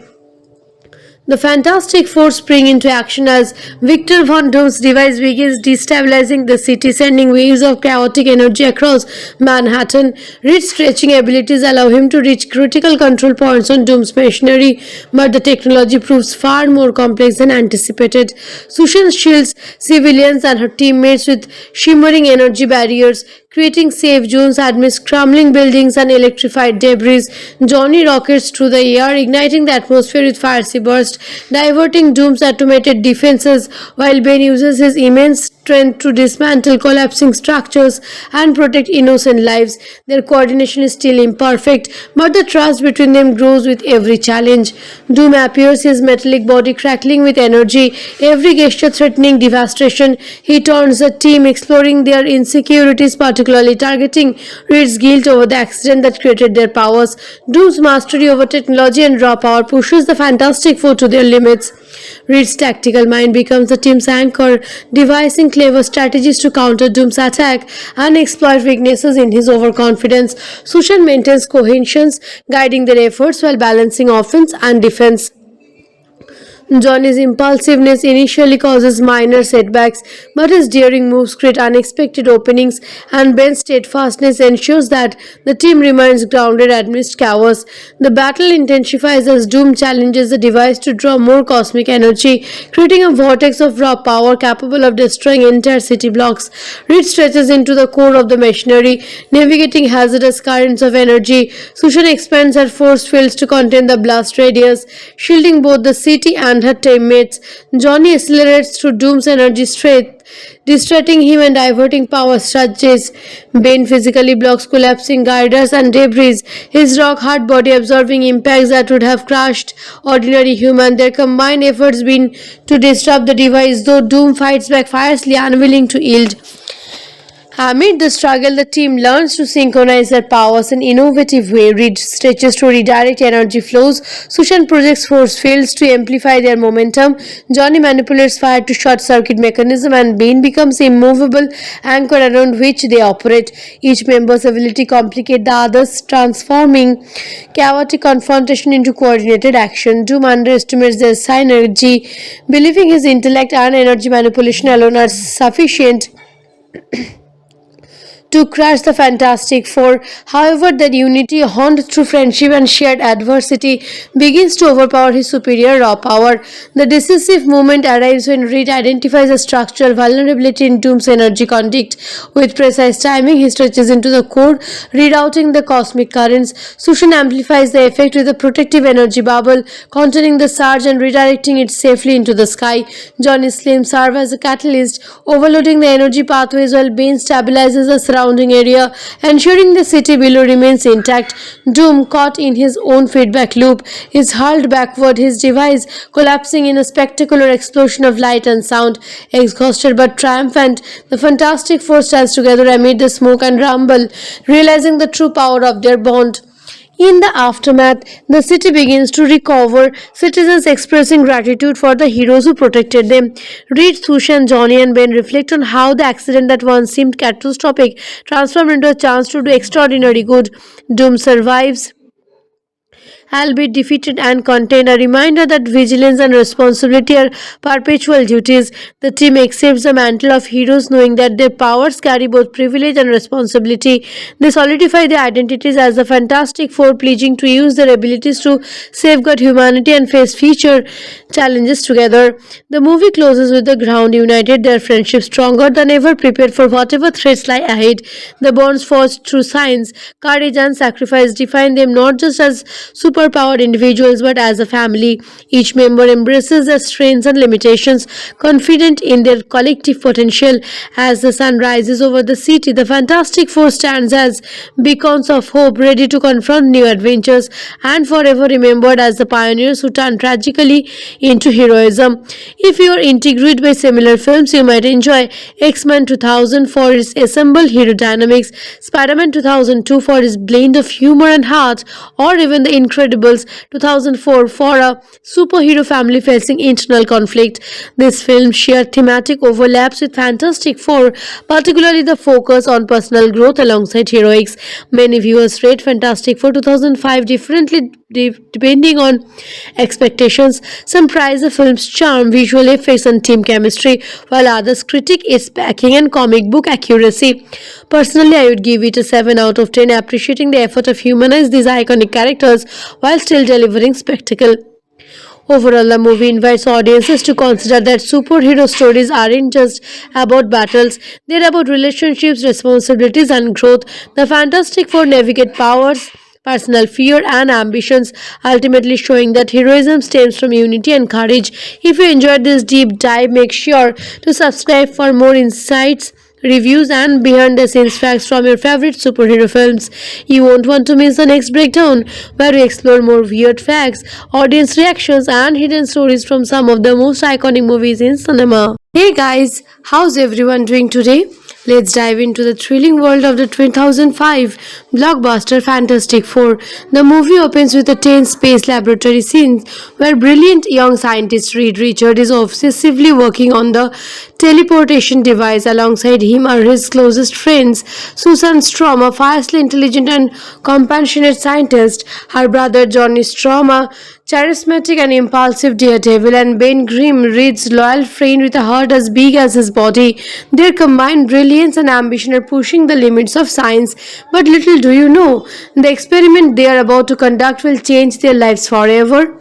The Fantastic Four spring into action as Victor Von Doom's device begins destabilizing the city, sending waves of chaotic energy across Manhattan. Reed's stretching abilities allow him to reach critical control points on Doom's machinery, but the technology proves far more complex than anticipated. Sushan shields civilians and her teammates with shimmering energy barriers, creating safe zones amidst crumbling buildings and electrified debris. Johnny rockets through the air, igniting the atmosphere with fiery bursts, diverting Doom's automated defenses, while Ben uses his immense strength to dismantle collapsing structures and protect innocent lives. Their coordination is still imperfect, but the trust between them grows with every challenge. Doom appears, his metallic body crackling with energy, every gesture threatening devastation. He turns the team, exploring their insecurities, particularly targeting Reed's guilt over the accident that created their powers. Doom's mastery over technology and raw power pushes the Fantastic Four to their limits. Reed's tactical mind becomes the team's anchor, devising clever strategies to counter Doom's attack and exploit weaknesses in his overconfidence. Sushan maintains cohesion, guiding their efforts while balancing offense and defense. Johnny's impulsiveness initially causes minor setbacks, but his daring moves create unexpected openings, and Ben's steadfastness ensures that the team remains grounded amidst chaos. The battle intensifies as Doom challenges the device to draw more cosmic energy, creating a vortex of raw power capable of destroying entire city blocks. Reed stretches into the core of the machinery, navigating hazardous currents of energy. Sushan expands her force fields to contain the blast radius, shielding both the city and her teammates. Johnny accelerates through Doom's energy strength, distracting him and diverting power surges. Bane physically blocks collapsing girders and debris, his rock-hard body absorbing impacts that would have crushed ordinary human. Their combined efforts been to disrupt the device, though Doom fights back fiercely, unwilling to yield. Amid the struggle, the team learns to synchronize their powers in innovative way. Reed stretches to redirect energy flows. Sushan projects force fields to amplify their momentum. Johnny manipulates fire to short-circuit mechanism, and Bane becomes a immovable anchor around which they operate. Each member's ability complicate the others, transforming chaotic confrontation into coordinated action. Doom underestimates their synergy, believing his intellect and energy manipulation alone are sufficient to crush the Fantastic Four. However, their unity, honed through friendship and shared adversity, begins to overpower his superior raw power. The decisive moment arrives when Reed identifies a structural vulnerability in Doom's energy conduit. With precise timing, he stretches into the core, rerouting the cosmic currents. Sushan amplifies the effect with a protective energy bubble, containing the surge and redirecting it safely into the sky. Johnny's flames serve as a catalyst, overloading the energy pathways while Bane stabilizes the surrounding area, ensuring the city below remains intact. Doom, caught in his own feedback loop, is hurled backward, his device collapsing in a spectacular explosion of light and sound. Exhausted but triumphant, the Fantastic Four stands together amid the smoke and rumble, realizing the true power of their bond. In the aftermath, the city begins to recover, citizens expressing gratitude for the heroes who protected them. Reed, Sushan, Johnny, and Ben reflect on how the accident that once seemed catastrophic transformed into a chance to do extraordinary good. Doom survives, albeit defeated and contained, a reminder that vigilance and responsibility are perpetual duties. The team accepts the mantle of heroes, knowing that their powers carry both privilege and responsibility. They solidify their identities as the Fantastic Four, pledging to use their abilities to safeguard humanity and face future challenges together. The movie closes with the ground united, their friendship stronger than ever, prepared for whatever threats lie ahead. The bonds forged through science, courage, and sacrifice define them not just as superpowered individuals but as a family. Each member embraces their strengths and limitations, confident in their collective potential. As the sun rises over the city, the Fantastic Four stands as beacons of hope, ready to confront new adventures and forever remembered as the pioneers who turned tragically into heroism. If you are intrigued by similar films, you might enjoy X-Men 2000 for its assembled hero dynamics, Spider-Man 2002 for its blend of humor and heart, or even The Incredibles 2004 for a superhero family facing internal conflict. These films share thematic overlaps with Fantastic Four, particularly the focus on personal growth alongside heroics. Many viewers rate Fantastic Four 2005 differently depending on expectations. Some praise the film's charm, visual effects, and team chemistry, while others critique its packing and comic book accuracy. Personally, I would give it a 7 out of 10, appreciating the effort of humanize these iconic characters while still delivering spectacle. Overall, the movie invites audiences to consider that superhero stories aren't just about battles, they're about relationships, responsibilities, and growth. The Fantastic Four navigate powers personal fear and ambitions, ultimately showing that heroism stems from unity and courage. If you enjoyed this deep dive, make sure to subscribe for more insights, reviews, and behind the scenes facts from your favorite superhero films. You won't want to miss the next breakdown, where we explore more weird facts, audience reactions, and hidden stories from some of the most iconic movies in cinema. Hey guys, how's everyone doing today? Let's dive into the thrilling world of the 2005 blockbuster Fantastic Four. The movie opens with a tense space laboratory scene where brilliant young scientist Reed Richard is obsessively working on the teleportation device. Alongside him are his closest friends, Susan Strom, a fiercely intelligent and compassionate scientist, her brother Johnny Strom, a charismatic and impulsive daredevil, and Ben Grimm, Reed's loyal friend with a heart as big as his body. Their combined brilliance and ambition are pushing the limits of science. But little do you know, the experiment they are about to conduct will change their lives forever.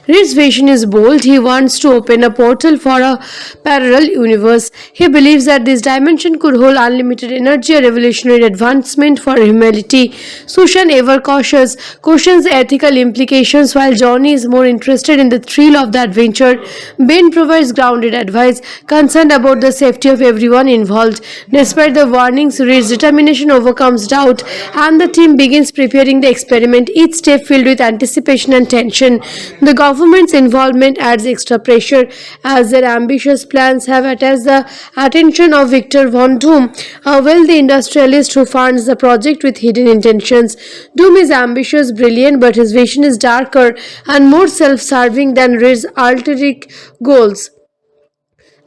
Reed's vision is bold. He wants to open a portal for a parallel universe. He believes that this dimension could hold unlimited energy, a revolutionary advancement for humanity. Sushan, ever cautious, cautions ethical implications, while Johnny is more interested in the thrill of the adventure. Ben provides grounded advice, concerned about the safety of everyone involved. Despite the warnings, Reed's determination overcomes doubt, and the team begins preparing the experiment, each step filled with anticipation and tension. The government's involvement adds extra pressure, as their ambitious plans have attached the attention of Victor Von Doom, a wealthy industrialist who funds the project with hidden intentions. Doom is ambitious, brilliant, but his vision is darker and more self-serving than Reed's ulterior goals.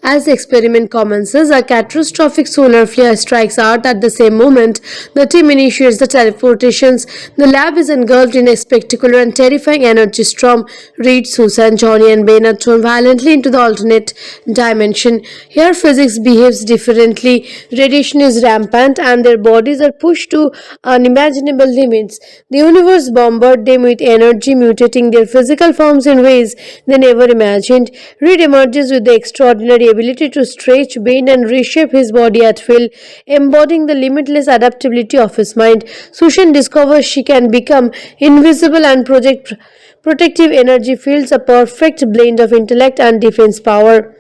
As the experiment commences, a catastrophic solar flare strikes Earth at the same moment. The team initiates the teleportations. The lab is engulfed in a spectacular and terrifying energy storm. Reed, Susan, Johnny, and Ben are thrown violently into the alternate dimension. Here, physics behaves differently. Radiation is rampant, and their bodies are pushed to unimaginable limits. The universe bombards them with energy, mutating their physical forms in ways they never imagined. Reed emerges with the extraordinary ability to stretch, bend, and reshape his body at will, embodying the limitless adaptability of his mind. Sushan discovers she can become invisible and project protective energy fields, a perfect blend of intellect and defense power.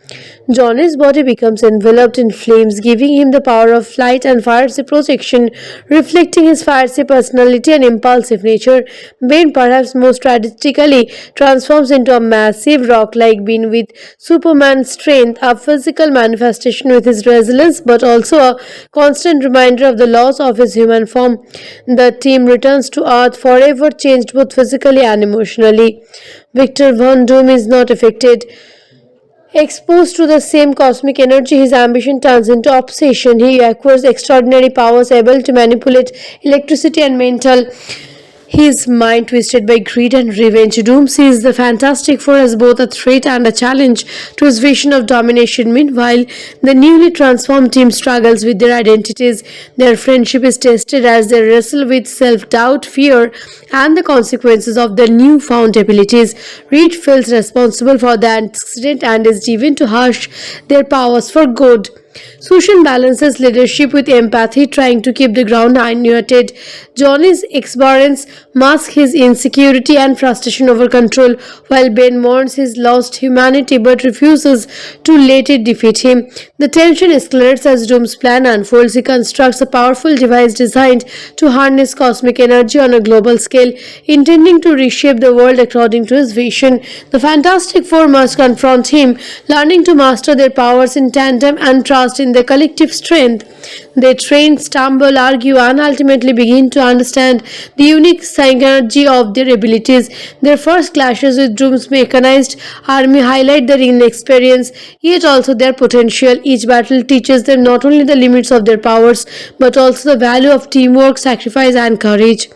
Johnny's body becomes enveloped in flames, giving him the power of flight and fiery projection, reflecting his fiery personality and impulsive nature. Ben, perhaps most tragically, transforms into a massive rock-like being with Superman strength, a physical manifestation with his resilience, but also a constant reminder of the loss of his human form. The team returns to Earth forever changed both physically and emotionally. Victor Von Doom is not affected. Exposed to the same cosmic energy, his ambition turns into obsession. He acquires extraordinary powers, able to manipulate electricity and mental. His mind twisted by greed and revenge. Doom sees the Fantastic Four as both a threat and a challenge to his vision of domination. Meanwhile, the newly transformed team struggles with their identities. Their friendship is tested as they wrestle with self-doubt, fear, and the consequences of their newfound abilities. Reed feels responsible for the accident and is driven to harness their powers for good. Sushan balances leadership with empathy, trying to keep the ground unmuted. Johnny's exuberance masks his insecurity and frustration over control, while Ben mourns his lost humanity but refuses to let it defeat him. The tension escalates as Doom's plan unfolds. He constructs a powerful device designed to harness cosmic energy on a global scale, intending to reshape the world according to his vision. The Fantastic Four must confront him, learning to master their powers in tandem and trust in their collective strength. They train, stumble, argue, and ultimately begin to understand the unique synergy of their abilities. Their first clashes with Doom's mechanized army highlight their inexperience, yet also their potential. Each battle teaches them not only the limits of their powers, but also the value of teamwork, sacrifice, and courage.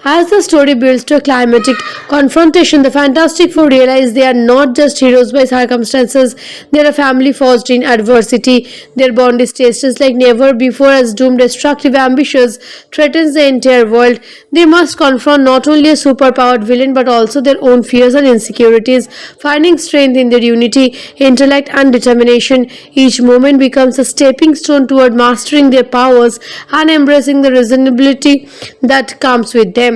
As the story builds to a climatic confrontation, the Fantastic Four realize they are not just heroes by circumstances, they are a family forged in adversity. Their bond is tested like never before as Doom, destructive ambitions, threatens the entire world. They must confront not only a superpowered villain but also their own fears and insecurities, finding strength in their unity, intellect, and determination. Each moment becomes a stepping stone toward mastering their powers and embracing the reasonability that comes with them.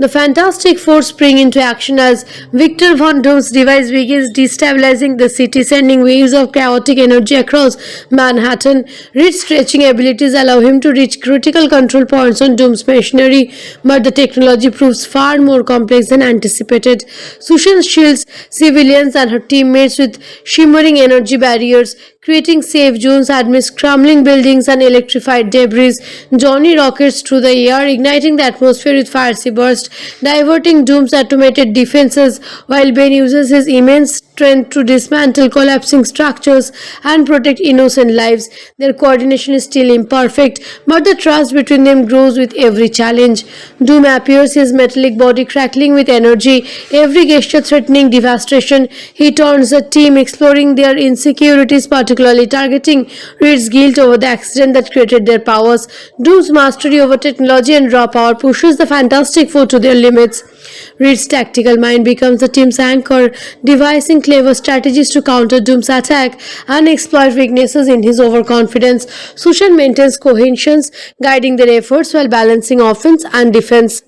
The Fantastic Four spring into action as Victor Von Doom's device begins destabilizing the city, sending waves of chaotic energy across Manhattan. Reed's stretching abilities allow him to reach critical control points on Doom's machinery, but the technology proves far more complex than anticipated. Sushan shields civilians and her teammates with shimmering energy barriers, creating safe zones amidst crumbling buildings and electrified debris. Johnny rockets through the air, igniting the atmosphere with fiery bursts, diverting Doom's automated defenses, while Ben uses his immense strength to dismantle collapsing structures and protect innocent lives. Their coordination is still imperfect, but the trust between them grows with every challenge. Doom appears, his metallic body crackling with energy, every gesture threatening devastation. He taunts the team, exploring their insecurities, particularly targeting Reed's guilt over the accident that created their powers. Doom's mastery over technology and raw power pushes the Fantastic Four to their limits. Reed's tactical mind becomes the team's anchor, devising clever strategies to counter Doom's attack and exploit weaknesses in his overconfidence. Sushan maintains cohesion, guiding their efforts while balancing offense and defense.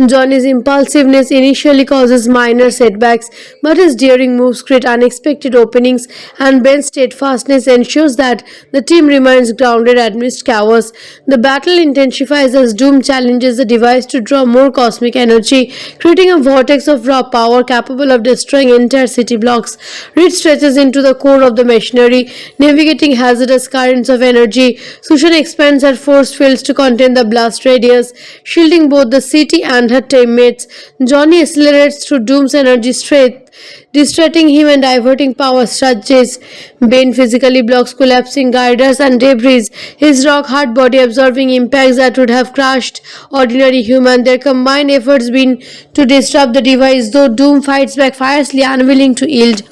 Johnny's impulsiveness initially causes minor setbacks, but his daring moves create unexpected openings, and Ben's steadfastness ensures that the team remains grounded amidst chaos. The battle intensifies as Doom challenges the device to draw more cosmic energy, creating a vortex of raw power capable of destroying entire city blocks. Reed stretches into the core of the machinery, navigating hazardous currents of energy. Sushan expands her force fields to contain the blast radius, shielding both the city and her teammates. Johnny accelerates through Doom's energy strength, distracting him and diverting power surges. Ben physically blocks collapsing girders and debris, his rock-hard body absorbing impacts that would have crushed ordinary human. Their combined efforts been to disrupt the device, though Doom fights back fiercely, unwilling to yield.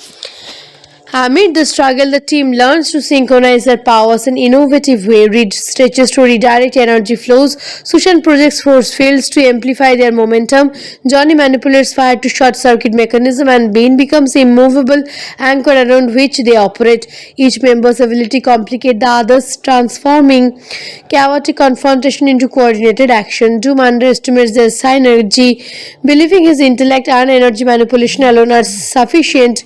Amid the struggle, the team learns to synchronize their powers in innovative way. Reed stretches to redirect energy flows. Sushan projects force fields to amplify their momentum. Johnny manipulates fire to short-circuit mechanism, and Ben becomes a immovable anchor around which they operate. Each member's ability complicate the others, transforming chaotic confrontation into coordinated action. Doom underestimates their synergy, believing his intellect and energy manipulation alone are sufficient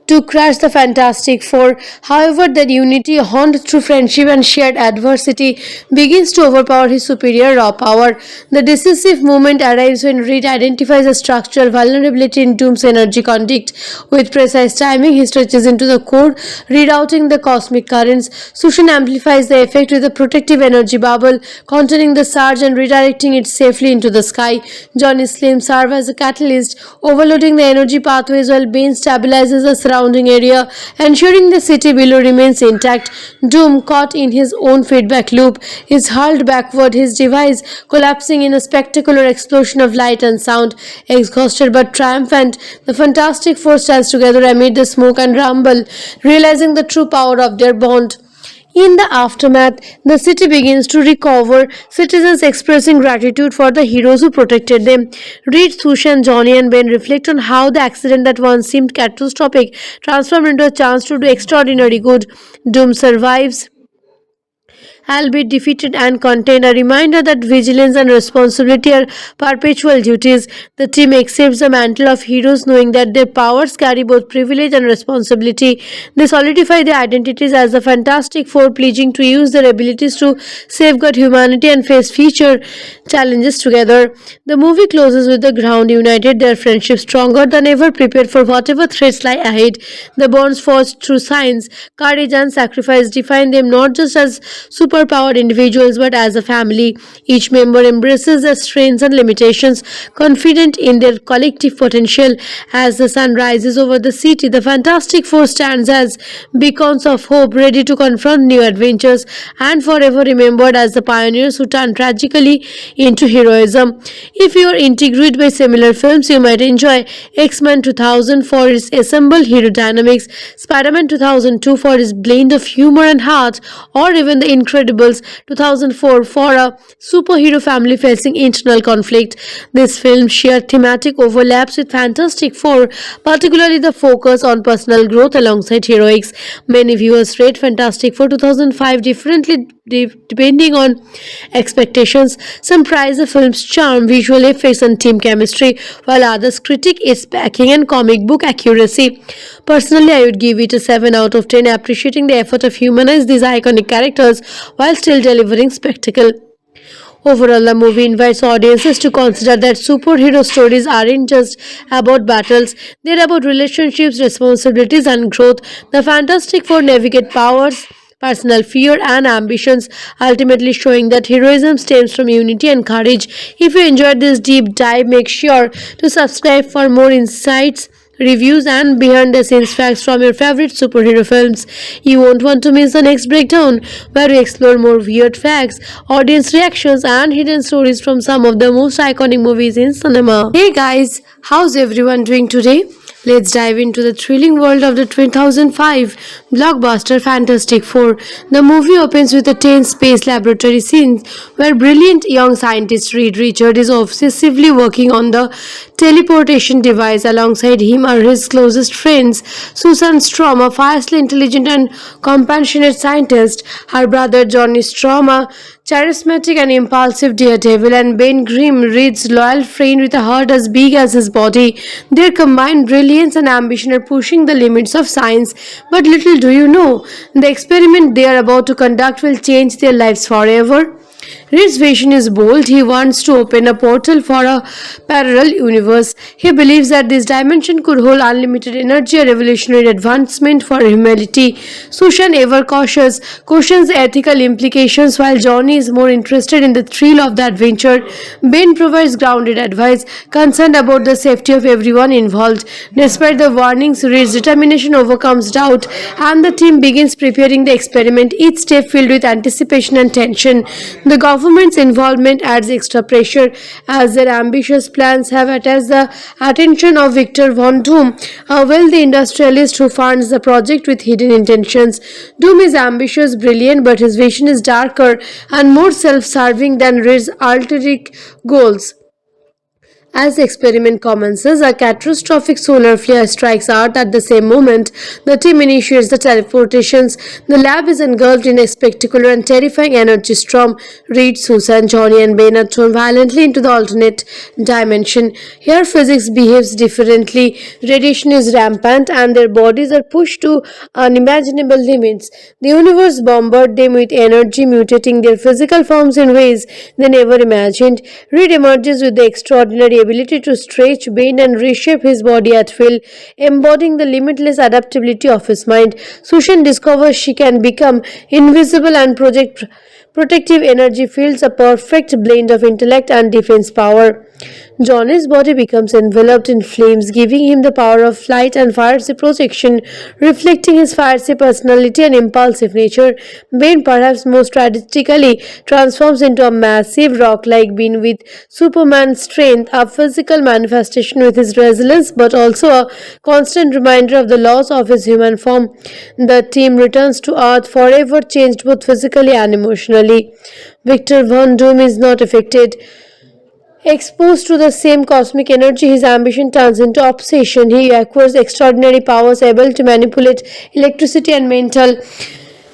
to crush the Fantastic Four. However, their unity, honed through friendship and shared adversity, begins to overpower his superior raw power. The decisive moment arrives when Reed identifies a structural vulnerability in Doom's energy conduit. With precise timing, he stretches into the core, rerouting the cosmic currents. Sushan amplifies the effect with a protective energy bubble, containing the surge and redirecting it safely into the sky. Johnny's flames serve as a catalyst, overloading the energy pathways, while Bane stabilizes the surrounding area, ensuring the city below remains intact. Doom, caught in his own feedback loop, is hurled backward, his device collapsing in a spectacular explosion of light and sound. Exhausted but triumphant, the Fantastic Four stands together amid the smoke and rumble, realizing the true power of their bond. In the aftermath, the city begins to recover, citizens expressing gratitude for the heroes who protected them. Reed, Sushan, Johnny, and Ben reflect on how the accident that once seemed catastrophic transformed into a chance to do extraordinary good. Doom survives, albeit defeated and contained, a reminder that vigilance and responsibility are perpetual duties. The team accepts the mantle of heroes, knowing that their powers carry both privilege and responsibility. They solidify their identities as the Fantastic Four, pledging to use their abilities to safeguard humanity and face future challenges together. The movie closes with the ground united, their friendship stronger than ever, prepared for whatever threats lie ahead. The bonds forged through science, courage, and sacrifice define them not just as superpowered individuals but as a family. Each member embraces their strengths and limitations, confident in their collective potential. As the sun rises over the city, the Fantastic Four stands as beacons of hope, ready to confront new adventures, and forever remembered as the pioneers who turned tragically into heroism. If you are intrigued by similar films, you might enjoy X-Men 2000 for its assembled hero dynamics, Spider-Man 2002 for its blend of humor and heart, or even the incredible Incredibles 2004 for a superhero family facing internal conflict. This film shared thematic overlaps with Fantastic Four, particularly the focus on personal growth alongside heroics. Many viewers rate Fantastic Four 2005 differently depending on expectations. Some praise the film's charm, visual effects, and team chemistry, while others critique its packing and comic book accuracy. Personally, I would give it a 7 out of 10, appreciating the effort of humanize these iconic characters while still delivering spectacle. Overall, the movie invites audiences to consider that superhero stories aren't just about battles, they're about relationships, responsibilities, and growth. The Fantastic Four navigate powers, personal fear, and ambitions, ultimately showing that heroism stems from unity and courage. If you enjoyed this deep dive, make sure to subscribe for more insights, reviews, and behind the scenes facts from your favorite superhero films. You won't want to miss the next breakdown, where we explore more weird facts, audience reactions, and hidden stories from some of the most iconic movies in cinema. Hey guys, how's everyone doing today? Let's dive into the thrilling world of the 2005 blockbuster Fantastic Four. The movie opens with a tense space laboratory scene where brilliant young scientist Reed Richard is obsessively working on the teleportation device. Alongside him are his closest friends, Susan Strom, a fiercely intelligent and compassionate scientist, her brother Johnny Strom, a charismatic and impulsive daredevil, and Ben Grimm, Reed's loyal friend with a heart as big as his body. Their combined brilliance and ambition are pushing the limits of science, but little do you know, the experiment they are about to conduct will change their lives forever. Reed's vision is bold. He wants to open a portal for a parallel universe. He believes that this dimension could hold unlimited energy, a revolutionary advancement for humanity. Sushan, ever cautious, cautions the ethical implications, while Johnny is more interested in the thrill of the adventure. Ben provides grounded advice, concerned about the safety of everyone involved. Despite the warnings, Reed's determination overcomes doubt, and the team begins preparing the experiment, each step filled with anticipation and tension. The government's involvement adds extra pressure as their ambitious plans have attached the attention of Victor Von Doom, a wealthy industrialist who funds the project with hidden intentions. Doom is ambitious, brilliant, but his vision is darker and more self-serving than Reed's ulterior goals. As the experiment commences, a catastrophic solar flare strikes Earth at the same moment. The team initiates the teleportations. The lab is engulfed in a spectacular and terrifying energy storm. Reed, Susan, Johnny, and Ben are thrown violently into the alternate dimension. Here, physics behaves differently. Radiation is rampant, and their bodies are pushed to unimaginable limits. The universe bombards them with energy, mutating their physical forms in ways they never imagined. Reed emerges with the extraordinary ability to stretch, bend, and reshape his body at will, embodying the limitless adaptability of his mind. Sushan discovers she can become invisible and project protective energy fields, a perfect blend of intellect and defense power. Johnny's body becomes enveloped in flames, giving him the power of flight and fiery projection, reflecting his fiery personality and impulsive nature. Ben, perhaps most tragically, transforms into a massive rock-like being with Superman's strength, a physical manifestation with his resilience, but also a constant reminder of the loss of his human form. The team returns to Earth forever changed both physically and emotionally. Victor Von Doom is not affected. Exposed to the same cosmic energy, his ambition turns into obsession. He acquires extraordinary powers, able to manipulate electricity and mental.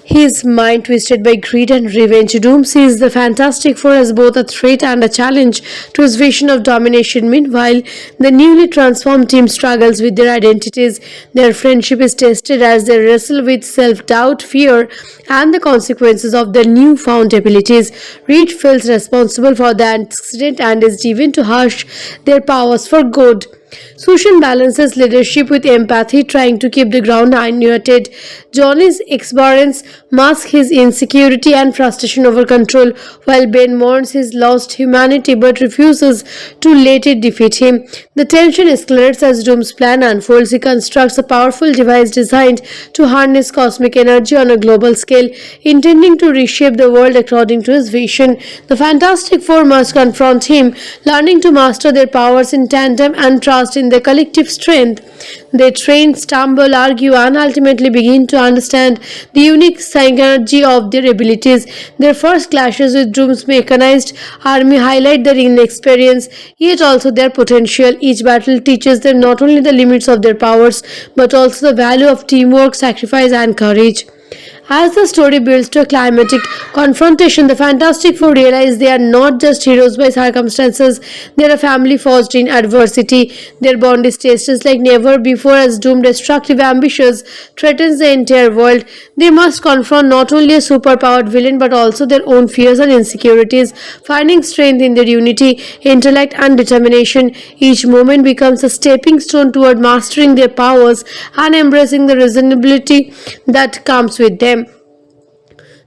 His mind twisted by greed and revenge. Doom sees the Fantastic Four as both a threat and a challenge to his vision of domination. Meanwhile, the newly transformed team struggles with their identities. Their friendship is tested as they wrestle with self-doubt, fear, and the consequences of their newfound abilities. Reed feels responsible for the accident and is driven to harness their powers for good. Sushan balances leadership with empathy, trying to keep the ground unmuted. Johnny's exuberance masks his insecurity and frustration over control, while Ben mourns his lost humanity but refuses to let it defeat him. The tension escalates as Doom's plan unfolds. He constructs a powerful device designed to harness cosmic energy on a global scale, intending to reshape the world according to his vision. The Fantastic Four must confront him, learning to master their powers in tandem and trust trust in their collective strength. They train, stumble, argue, and ultimately begin to understand the unique synergy of their abilities. Their first clashes with Doom's mechanized army highlight their inexperience, yet also their potential. Each battle teaches them not only the limits of their powers, but also the value of teamwork, sacrifice, and courage. As the story builds to a climatic confrontation, the Fantastic Four realize they are not just heroes by circumstances, they are a family forged in adversity. Their bond is tested like never before as Doom, destructive ambitions, threatens the entire world. They must confront not only a superpowered villain but also their own fears and insecurities, finding strength in their unity, intellect, and determination. Each moment becomes a stepping stone toward mastering their powers and embracing the reasonability that comes with them.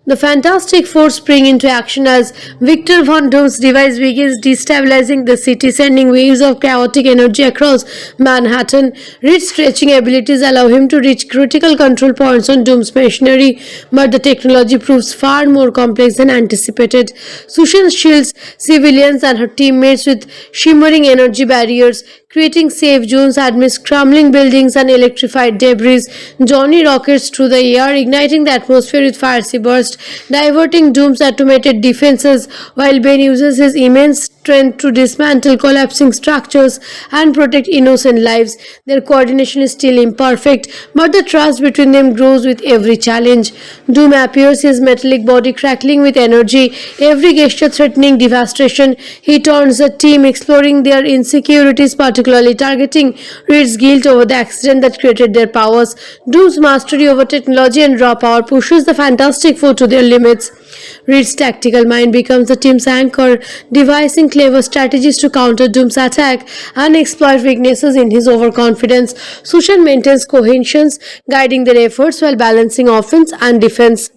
The Fantastic Four spring into action as Victor Von Doom's device begins destabilizing the city, sending waves of chaotic energy across Manhattan. Reed's stretching abilities allow him to reach critical control points on Doom's machinery, but the technology proves far more complex than anticipated. Susan shields civilians and her teammates with shimmering energy barriers, creating safe zones amidst crumbling buildings and electrified debris. Johnny rockets through the air, igniting the atmosphere with fiery bursts, diverting Doom's automated defenses, while Ben uses his immense strength to dismantle collapsing structures and protect innocent lives. Their coordination is still imperfect, but the trust between them grows with every challenge. Doom appears, his metallic body crackling with energy, every gesture threatening devastation. He taunts the team, exploring their insecurities, particularly targeting Reed's guilt over the accident that created their powers. Doom's mastery over technology and raw power pushes the Fantastic Four to their limits. Reed's tactical mind becomes the team's anchor, devising clever strategies to counter Doom's attack and exploit weaknesses in his overconfidence. Sushan maintains cohesion, guiding their efforts while balancing offense and defense.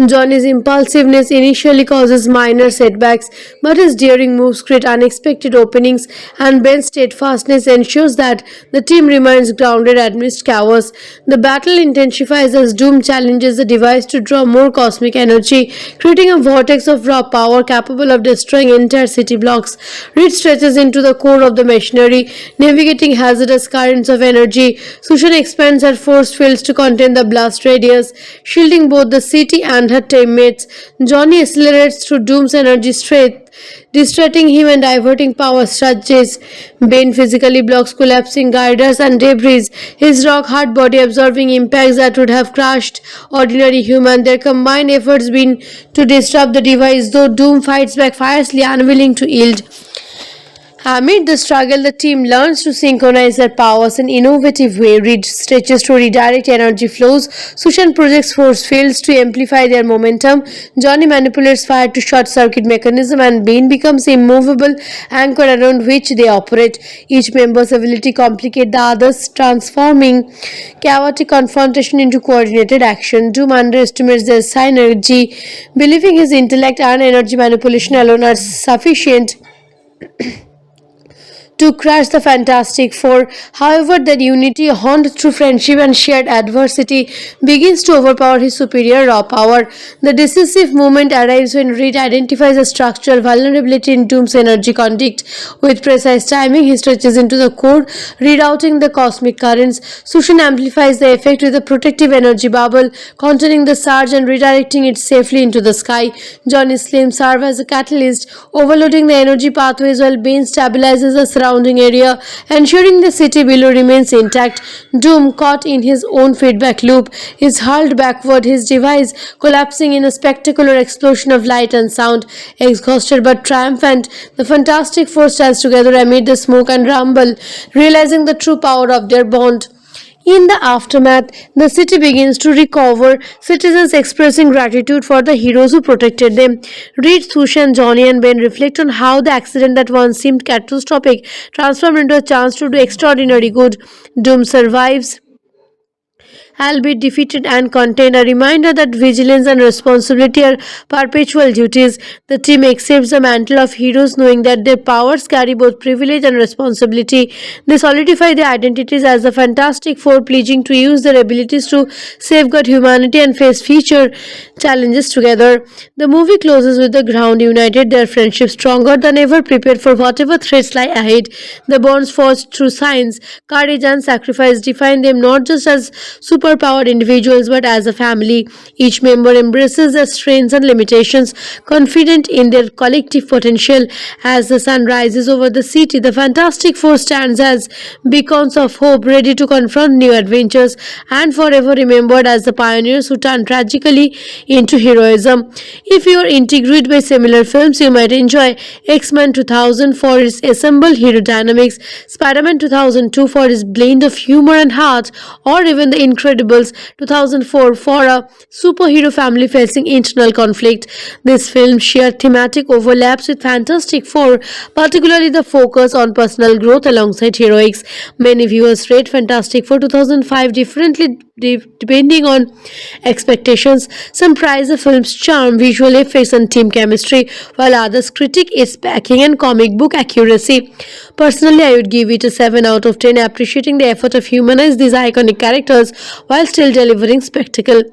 Johnny's impulsiveness initially causes minor setbacks, but his daring moves create unexpected openings, and Ben's steadfastness ensures that the team remains grounded amidst chaos. The battle intensifies as Doom challenges the device to draw more cosmic energy, creating a vortex of raw power capable of destroying entire city blocks. Reed stretches into the core of the machinery, navigating hazardous currents of energy. Sushan expands her force fields to contain the blast radius, shielding both the city and her teammates. Johnny accelerates through Doom's energy strength, distracting him and diverting power surges. Bane physically blocks collapsing girders and debris, his rock-hard body absorbing impacts that would have crushed ordinary human. Their combined efforts been to disrupt the device, though Doom fights back fiercely, unwilling to yield. Amid the struggle, the team learns to synchronize their powers in innovative way. Reed stretches to redirect energy flows. Sushan projects force fields to amplify their momentum. Johnny manipulates fire to short-circuit mechanism, and Bane becomes a immovable anchor around which they operate. Each member's ability complicate the others, transforming chaotic confrontation into coordinated action. Doom underestimates their synergy, believing his intellect and energy manipulation alone are sufficient to crush the Fantastic Four. However, their unity, honed through friendship and shared adversity, begins to overpower his superior raw power. The decisive moment arrives when Reed identifies a structural vulnerability in Doom's energy conduit. With precise timing, he stretches into the core, rerouting the cosmic currents. Sushan amplifies the effect with a protective energy bubble, containing the surge and redirecting it safely into the sky. Johnny's flames serve as a catalyst, overloading the energy pathways while Bane stabilizes the surrounding area, ensuring the city below remains intact. Doom, caught in his own feedback loop, is hurled backward, his device collapsing in a spectacular explosion of light and sound. Exhausted but triumphant, the Fantastic Four stands together amid the smoke and rumble, realizing the true power of their bond. In the aftermath, the city begins to recover, citizens expressing gratitude for the heroes who protected them. Reed, Sushan, Johnny, and Ben reflect on how the accident that once seemed catastrophic transformed into a chance to do extraordinary good. Doom survives, albeit defeated and contained, a reminder that vigilance and responsibility are perpetual duties. The team accepts the mantle of heroes knowing that their powers carry both privilege and responsibility. They solidify their identities as the Fantastic Four, pledging to use their abilities to safeguard humanity and face future challenges together. The movie closes with the ground united, their friendship stronger than ever, prepared for whatever threats lie ahead. The bonds forged through science, courage, and sacrifice define them not just as superpowered individuals but as a family. Each member embraces their strengths and limitations, confident in their collective potential. As the sun rises over the city, the Fantastic Four stands as beacons of hope, ready to confront new adventures and forever remembered as the pioneers who turned tragically into heroism. If you are intrigued by similar films, you might enjoy X-Men 2000 for its assembled hero dynamics, Spider-Man 2002 for its blend of humor and heart, or even The Incredibles 2004 for a superhero family facing internal conflict. These films share thematic overlaps with Fantastic Four, particularly the focus on personal growth alongside heroics. Many viewers rate Fantastic Four 2005 differently depending on expectations. Some praise the film's charm, visual effects, and team chemistry, while others critique its packing and comic book accuracy. Personally, I would give it a 7 out of 10, appreciating the effort of humanize these iconic characters while still delivering spectacle.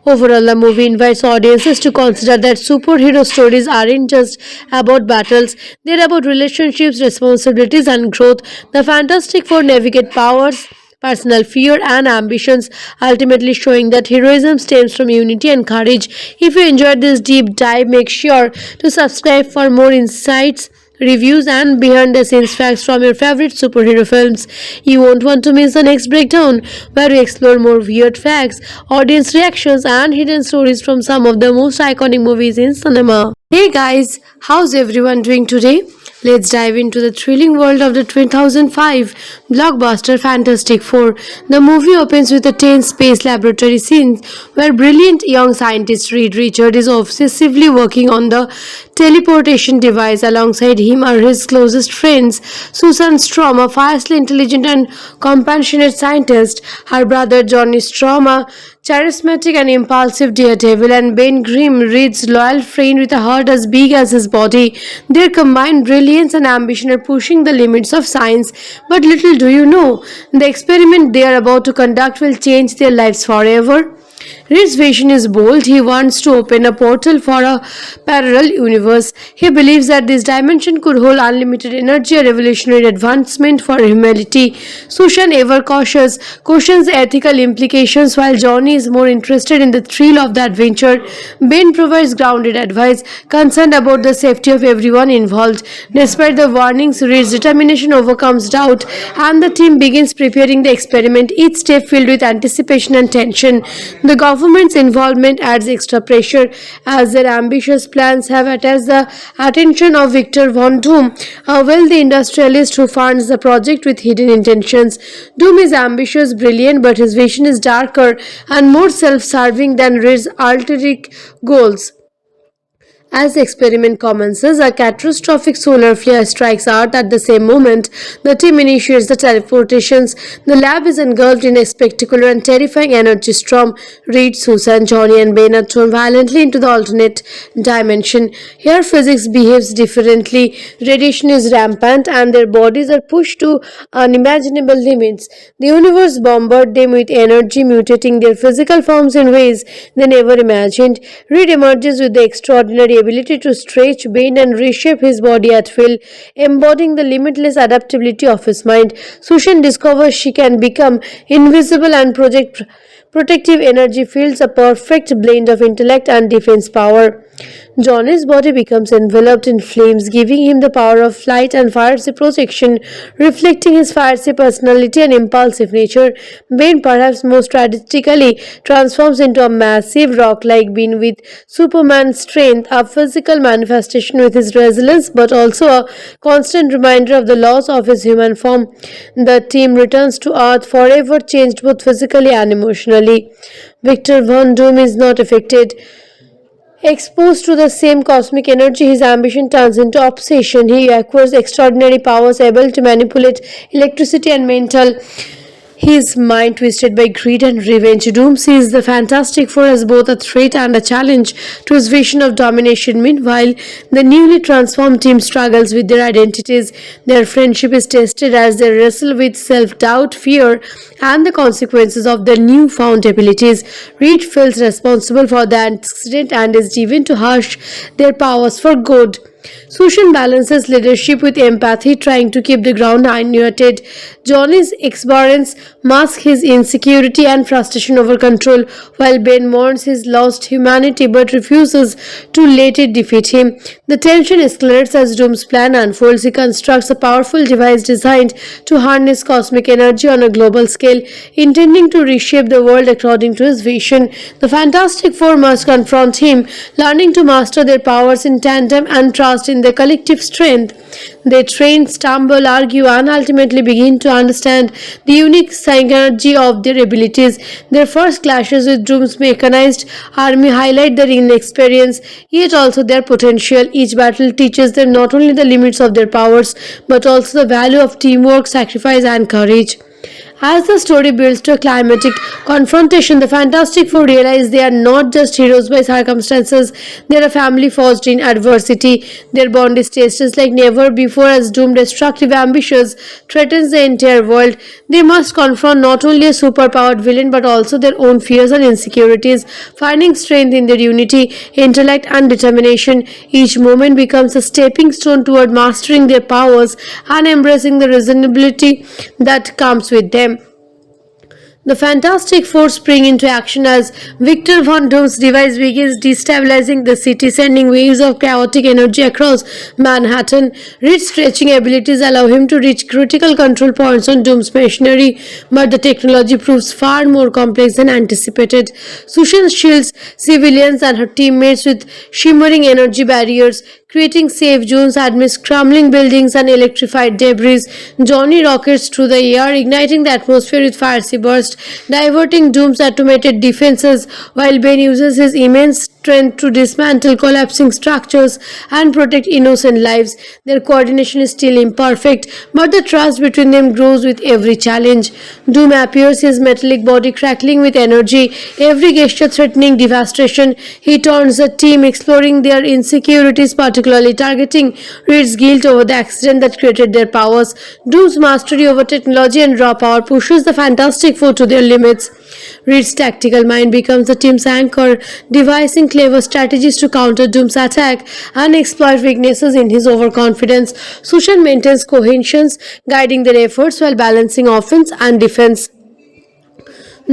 Overall, the movie invites audiences to consider that superhero stories aren't just about battles, they're about relationships, responsibilities, and growth. The Fantastic Four navigate powers, personal fear, and ambitions, ultimately showing that heroism stems from unity and courage. If you enjoyed this deep dive, make sure to subscribe for more insights, reviews, and behind the scenes facts from your favorite superhero films. You won't want to miss the next breakdown, where we explore more weird facts, audience reactions, and hidden stories from some of the most iconic movies in cinema. Hey guys, how's everyone doing today? Let's dive into the thrilling world of the 2005 blockbuster Fantastic Four. The movie opens with a tense space laboratory scene where brilliant young scientist Reed Richard is obsessively working on the teleportation device. Alongside him are his closest friends, Susan Strom, a fiercely intelligent and compassionate scientist, her brother Johnny Strom, a charismatic and impulsive daredevil, and Ben Grimm, Reed's loyal friend with a heart as big as his body. Their combined brilliance and ambition are pushing the limits of science, but little do you know, the experiment they are about to conduct will change their lives forever. Reed's vision is bold. He wants to open a portal for a parallel universe. He believes that this dimension could hold unlimited energy, a revolutionary advancement for humanity. Sushan, ever cautious, cautions the ethical implications, while Johnny is more interested in the thrill of the adventure. Ben provides grounded advice, concerned about the safety of everyone involved. Despite the warnings, Reed's determination overcomes doubt, and the team begins preparing the experiment, each step filled with anticipation and tension. The government's involvement adds extra pressure as their ambitious plans have attached the attention of Victor Von Doom, a wealthy industrialist who funds the project with hidden intentions. Doom is ambitious, brilliant, but his vision is darker and more self-serving than Reed's ulterior goals. As the experiment commences, a catastrophic solar flare strikes Earth. At the same moment, the team initiates the teleportations. The lab is engulfed in a spectacular and terrifying energy storm. Reed, Susan, Johnny, and Ben are thrown violently into the alternate dimension. Here, physics behaves differently. Radiation is rampant, and their bodies are pushed to unimaginable limits. The universe bombards them with energy, mutating their physical forms in ways they never imagined. Reed emerges with the extraordinary ability to stretch, bend, and reshape his body at will, embodying the limitless adaptability of his mind. Sushan discovers she can become invisible and project protective energy fields, a perfect blend of intellect and defense power. Johnny's body becomes enveloped in flames, giving him the power of flight and fiery projection, reflecting his fiery personality and impulsive nature. Ben, perhaps most tragically, transforms into a massive rock-like being with Superman's strength, a physical manifestation with his resilience, but also a constant reminder of the loss of his human form. The team returns to Earth forever changed both physically and emotionally. Victor Von Doom is not affected. Exposed to the same cosmic energy, his ambition turns into obsession. He acquires extraordinary powers, able to manipulate electricity and mental. his mind twisted by greed and revenge. Doom sees the Fantastic Four as both a threat and a challenge to his vision of domination. Meanwhile, the newly transformed team struggles with their identities. Their friendship is tested as they wrestle with self doubt, fear, and the consequences of their newfound abilities. Reed feels responsible for the accident and is driven to harness their powers for good. Sushan balances leadership with empathy, trying to keep the ground unmuted. Johnny's exuberance masks his insecurity and frustration over control, while Ben mourns his lost humanity but refuses to let it defeat him. The tension escalates as Doom's plan unfolds. He constructs a powerful device designed to harness cosmic energy on a global scale, intending to reshape the world according to his vision. The Fantastic Four must confront him, learning to master their powers in tandem and trust in their collective strength. They train, stumble, argue, and ultimately begin to understand the unique synergy of their abilities. Their first clashes with Doom's mechanized army highlight their inexperience, yet also their potential. Each battle teaches them not only the limits of their powers, but also the value of teamwork, sacrifice, and courage. As the story builds to a climatic confrontation, the Fantastic Four realize they are not just heroes by circumstances, they are a family forged in adversity. Their bond is tested like never before as Doom, destructive ambitions, threatens the entire world. They must confront not only a superpowered villain but also their own fears and insecurities, finding strength in their unity, intellect, and determination. Each moment becomes a stepping stone toward mastering their powers and embracing the reasonability that comes with them. The Fantastic Four spring into action as Victor Von Doom's device begins destabilizing the city, sending waves of chaotic energy across Manhattan. Reed's stretching abilities allow him to reach critical control points on Doom's machinery, but the technology proves far more complex than anticipated. Sushan shields civilians and her teammates with shimmering energy barriers, creating safe zones amidst crumbling buildings and electrified debris. Johnny rockets through the air, igniting the atmosphere with fiery bursts, diverting Doom's automated defenses, while Ben uses his immense strength to dismantle collapsing structures and protect innocent lives. Their coordination is still imperfect, but the trust between them grows with every challenge. Doom appears, his metallic body crackling with energy, every gesture threatening devastation. He turns the team, exploring their insecurities, particularly targeting Reed's guilt over the accident that created their powers. Doom's mastery over technology and raw power pushes the Fantastic Four to their limits. Reed's tactical mind becomes the team's anchor, devising clever strategies to counter Doom's attack and exploit weaknesses in his overconfidence. Sushan maintains cohesion, guiding their efforts while balancing offense and defense.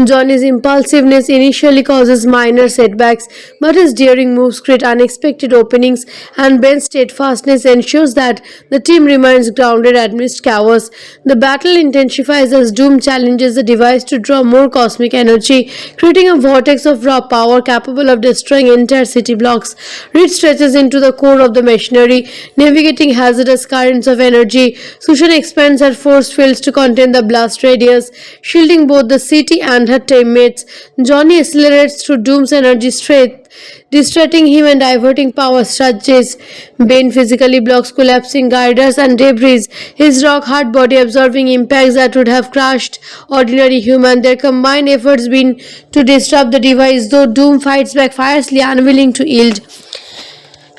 Johnny's impulsiveness initially causes minor setbacks, but his daring moves create unexpected openings, and Ben's steadfastness ensures that the team remains grounded amidst chaos. The battle intensifies as Doom challenges the device to draw more cosmic energy, creating a vortex of raw power capable of destroying entire city blocks. Reed stretches into the core of the machinery, navigating hazardous currents of energy. Sushan expands her force fields to contain the blast radius, shielding both the city and her teammates. Johnny accelerates through Doom's energy strength, distracting him and diverting power surges. Ben physically blocks collapsing girders and debris, his rock-hard body absorbing impacts that would have crushed ordinary human. Their combined efforts been to disrupt the device, though Doom fights back fiercely, unwilling to yield.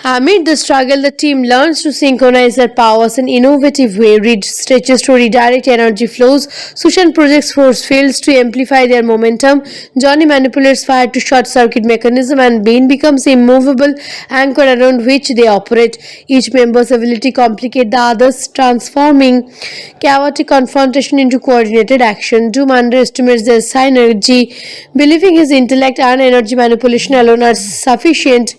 Amid the struggle, the team learns to synchronize their powers in innovative way. Reed stretches to redirect energy flows. Sushan projects force fields to amplify their momentum. Johnny manipulates fire to short-circuit mechanism, and Bane becomes a immovable anchor around which they operate. Each member's ability complicates the others, transforming chaotic confrontation into coordinated action. Doom underestimates their synergy, believing his intellect and energy manipulation alone are sufficient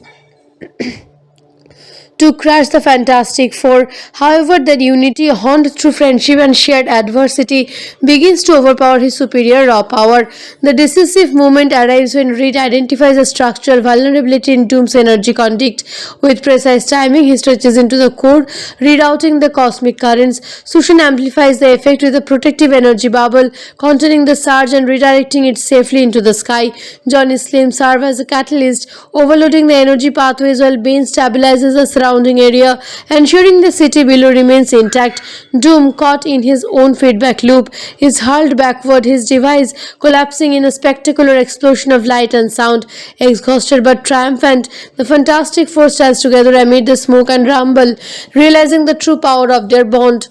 to crush the Fantastic Four. However, their unity, honed through friendship and shared adversity, begins to overpower his superior raw power. The decisive moment arrives when Reed identifies a structural vulnerability in Doom's energy conduct. With precise timing, he stretches into the core, rerouting the cosmic currents. Sushan amplifies the effect with a protective energy bubble, containing the surge and redirecting it safely into the sky. Johnny's flames serve as a catalyst, overloading the energy pathways while Bane stabilizes the surrounding area, ensuring the city below remains intact. Doom, caught in his own feedback loop, is hurled backward, his device collapsing in a spectacular explosion of light and sound. Exhausted but triumphant, the Fantastic Four stands together amid the smoke and rumble, realizing the true power of their bond.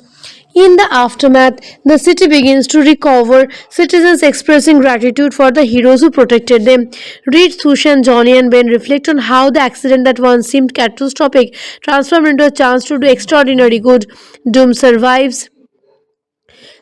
In the aftermath, the city begins to recover, citizens expressing gratitude for the heroes who protected them. Reed, Sushan, Johnny, and Ben reflect on how the accident that once seemed catastrophic transformed into a chance to do extraordinary good. Doom survives,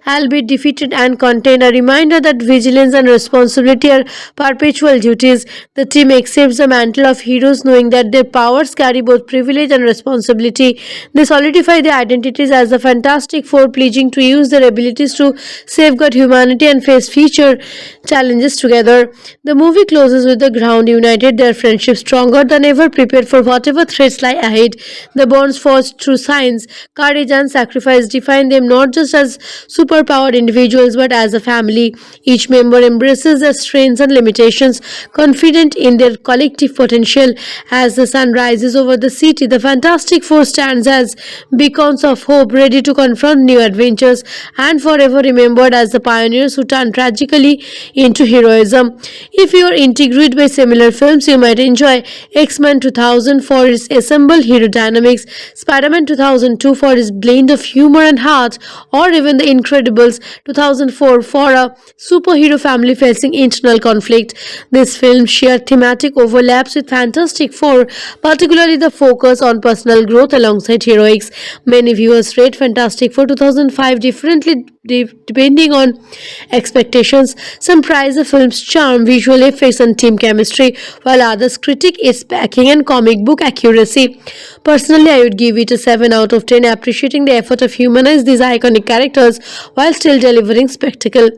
albeit defeated and contained, a reminder that vigilance and responsibility are perpetual duties. The team accepts the mantle of heroes knowing that their powers carry both privilege and responsibility. They solidify their identities as the Fantastic Four, pledging to use their abilities to safeguard humanity and face future challenges together. The movie closes with the ground united, their friendship stronger than ever, prepared for whatever threats lie ahead. The bonds forged through science, courage, and sacrifice define them not just as superpowered individuals but as a family. Each member embraces their strengths and limitations, confident in their collective potential. As the sun rises over the city, the Fantastic Four stands as beacons of hope, ready to confront new adventures and forever remembered as the pioneers who turned tragically into heroism. If you are intrigued by similar films, you might enjoy X-Men 2000 for its assembled hero dynamics, Spider-Man 2002 for its blend of humor and heart, or even The Incredibles 2004 for a superhero family facing internal conflict. These films share thematic overlaps with Fantastic Four, particularly the focus on personal growth alongside heroics. Many viewers rate Fantastic Four 2005 differently depending on expectations. Some praise the film's charm, visual effects, and team chemistry, while others critique its packing and comic book accuracy. Personally, I would give it a 7 out of 10, appreciating the effort of humanize these iconic characters while still delivering spectacle.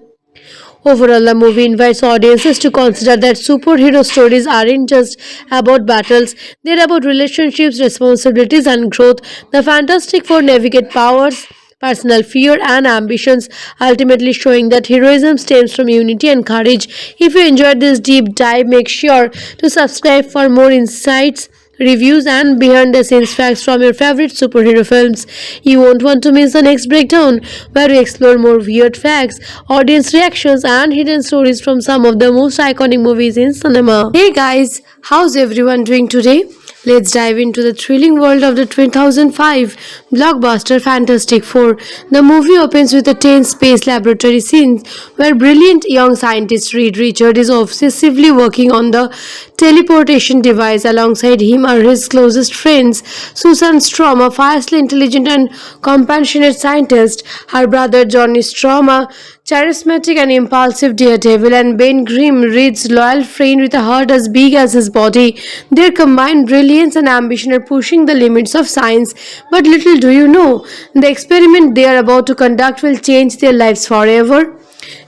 Overall, the movie invites audiences to consider that superhero stories aren't just about battles, they're about relationships, responsibilities, and growth. The Fantastic Four navigate powers, personal fear, and ambitions, ultimately showing that heroism stems from unity and courage. If you enjoyed this deep dive, make sure to subscribe for more insights, reviews, and behind the scenes facts from your favorite superhero films. You won't want to miss the next breakdown, where we explore more weird facts, audience reactions, and hidden stories from some of the most iconic movies in cinema. Hey guys, how's everyone doing today? Let's dive into the thrilling world of the 2005 blockbuster Fantastic Four. The movie opens with a tense space laboratory scene where brilliant young scientist Reed Richard is obsessively working on the teleportation device. Alongside him are his closest friends, Susan Strom, a fiercely intelligent and compassionate scientist, her brother Johnny Strom, a charismatic and impulsive daredevil, and Ben Grimm, Reed's loyal friend with a heart as big as his body. Their combined brilliance and ambition are pushing the limits of science, but little do you know, the experiment they are about to conduct will change their lives forever.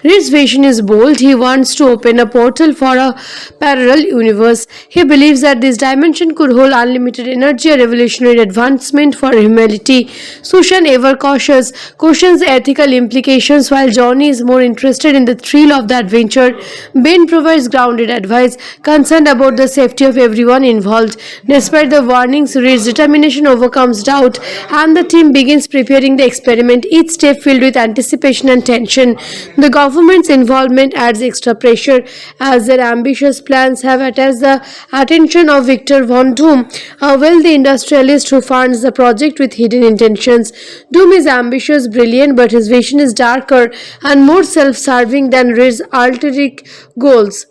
Reed's vision is bold. He wants to open a portal for a parallel universe. He believes that this dimension could hold unlimited energy, a revolutionary advancement for humanity. Sushan, ever cautious, questions the ethical implications, while Johnny is more interested in the thrill of the adventure. Ben provides grounded advice, concerned about the safety of everyone involved. Despite the warnings, Reed's determination overcomes doubt, and the team begins preparing the experiment, each step filled with anticipation and tension. The government's involvement adds extra pressure, as their ambitious plans have attached the attention of Victor Von Doom, a wealthy industrialist who funds the project with hidden intentions. Doom is ambitious, brilliant, but his vision is darker and more self-serving than Reed's ulterior goals.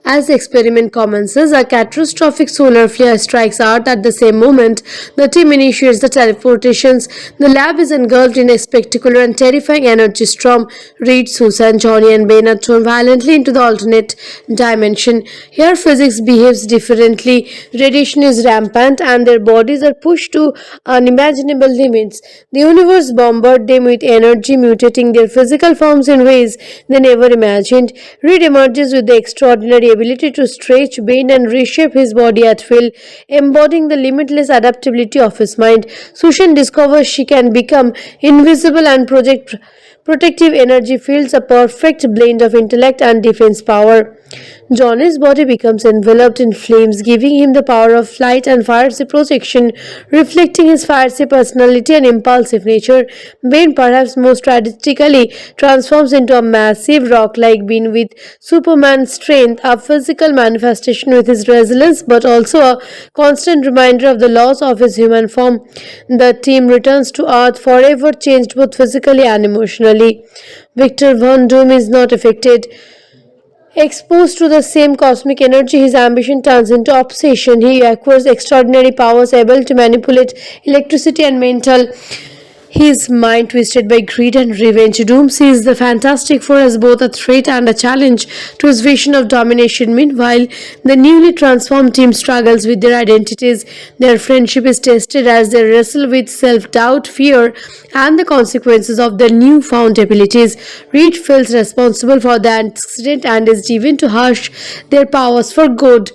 As the experiment commences, a catastrophic solar flare strikes Earth at the same moment. The team initiates the teleportations. The lab is engulfed in a spectacular and terrifying energy storm. Reed, Susan, Johnny, and Ben are thrown violently into the alternate dimension. Here, physics behaves differently. Radiation is rampant, and their bodies are pushed to unimaginable limits. The universe bombards them with energy, mutating their physical forms in ways they never imagined. Reed emerges with the extraordinary ability to stretch, bend, and reshape his body at will, embodying the limitless adaptability of his mind. Sushan discovers she can become invisible and project protective energy fields, a perfect blend of intellect and defense power. Johnny's body becomes enveloped in flames, giving him the power of flight and fiery projection, reflecting his fiery personality and impulsive nature. Bane, perhaps most tragically, transforms into a massive rock-like being with Superman's strength, a physical manifestation with his resilience, but also a constant reminder of the loss of his human form. The team returns to Earth forever changed both physically and emotionally. Victor Von Doom is not affected. Exposed to the same cosmic energy, his ambition turns into obsession. He acquires extraordinary powers, able to manipulate electricity and mental his mind twisted by greed and revenge. Doom sees the Fantastic Four as both a threat and a challenge to his vision of domination. Meanwhile, the newly transformed team struggles with their identities. Their friendship is tested as they wrestle with self doubt, fear, and the consequences of their newfound abilities. Reed feels responsible for the accident and is driven to harness their powers for good.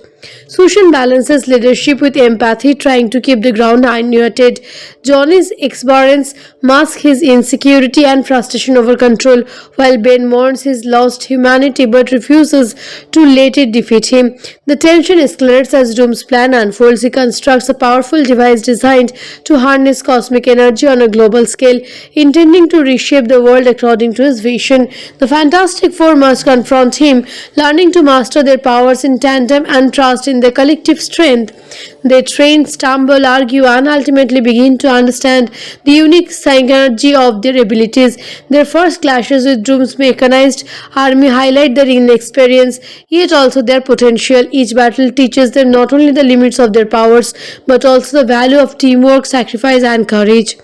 Sushan balances leadership with empathy, trying to keep the ground unmuted. Johnny's exuberance masks his insecurity and frustration over control, while Ben mourns his lost humanity but refuses to let it defeat him. The tension escalates as Doom's plan unfolds. He constructs a powerful device designed to harness cosmic energy on a global scale, intending to reshape the world according to his vision. The Fantastic Four must confront him, learning to master their powers in tandem and trust in their collective strength. They train, stumble, argue, and ultimately begin to understand the unique synergy of their abilities. Their first clashes with Doom's mechanized army highlight their inexperience, yet also their potential. Each battle teaches them not only the limits of their powers, but also the value of teamwork, sacrifice, and courage.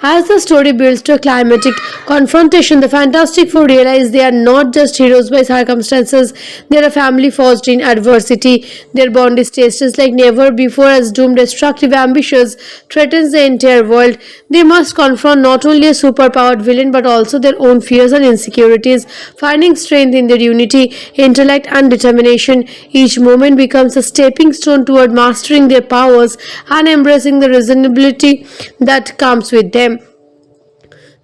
As the story builds to a climatic confrontation, the Fantastic Four realize they are not just heroes by circumstances, they are a family forged in adversity. Their bond is tested like never before as Doom destructive ambitions threatens the entire world. They must confront not only a superpowered villain but also their own fears and insecurities, finding strength in their unity, intellect, and determination. Each moment becomes a stepping stone toward mastering their powers and embracing the reasonability that comes with them.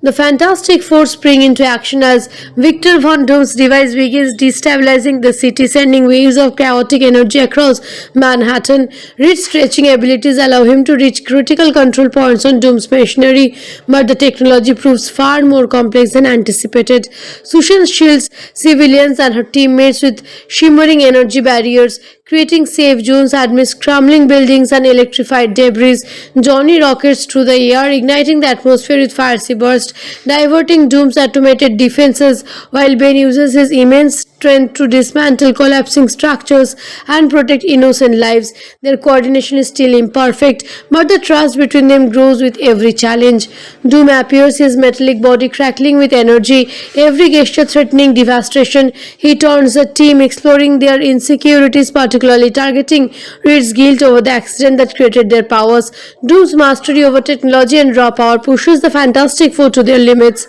The Fantastic Four spring into action as Victor Von Doom's device begins destabilizing the city, sending waves of chaotic energy across Manhattan. Reed's stretching abilities allow him to reach critical control points on Doom's machinery, but the technology proves far more complex than anticipated. Sushan shields civilians and her teammates with shimmering energy barriers, creating safe zones amidst crumbling buildings and electrified debris. Johnny rockets through the air, igniting the atmosphere with fiery bursts, diverting Doom's automated defenses, while Ben uses his immense strength to dismantle collapsing structures and protect innocent lives. Their coordination is still imperfect, but the trust between them grows with every challenge. Doom appears, his metallic body crackling with energy, every gesture threatening devastation. He turns the team, exploring their insecurities, particularly targeting Reed's guilt over the accident that created their powers. Doom's mastery over technology and raw power pushes the Fantastic Four to their limits.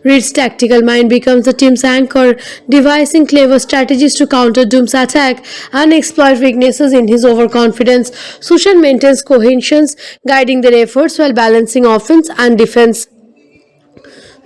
Reed's tactical mind becomes the team's anchor, devising clever strategies to counter Doom's attack and exploit weaknesses in his overconfidence. Sushan maintains cohesion, guiding their efforts while balancing offense and defense.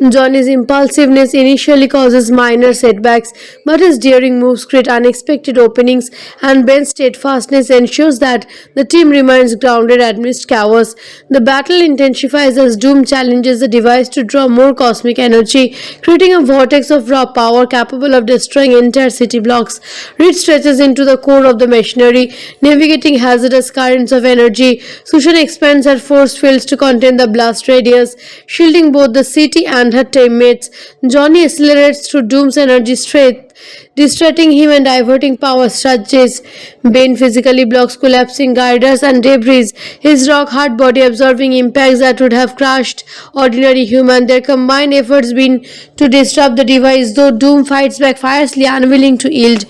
Johnny's impulsiveness initially causes minor setbacks, but his daring moves create unexpected openings, and Ben's steadfastness ensures that the team remains grounded amidst chaos. The battle intensifies as Doom challenges the device to draw more cosmic energy, creating a vortex of raw power capable of destroying entire city blocks. Reed stretches into the core of the machinery, navigating hazardous currents of energy. Sushan expands her force fields to contain the blast radius, shielding both the city and her teammates. Johnny accelerates through Doom's energy strength, distracting him and diverting power surges. Bane physically blocks collapsing girders and debris, his rock-hard body absorbing impacts that would have crushed ordinary human. Their combined efforts been to disrupt the device, though Doom fights back fiercely, unwilling to yield.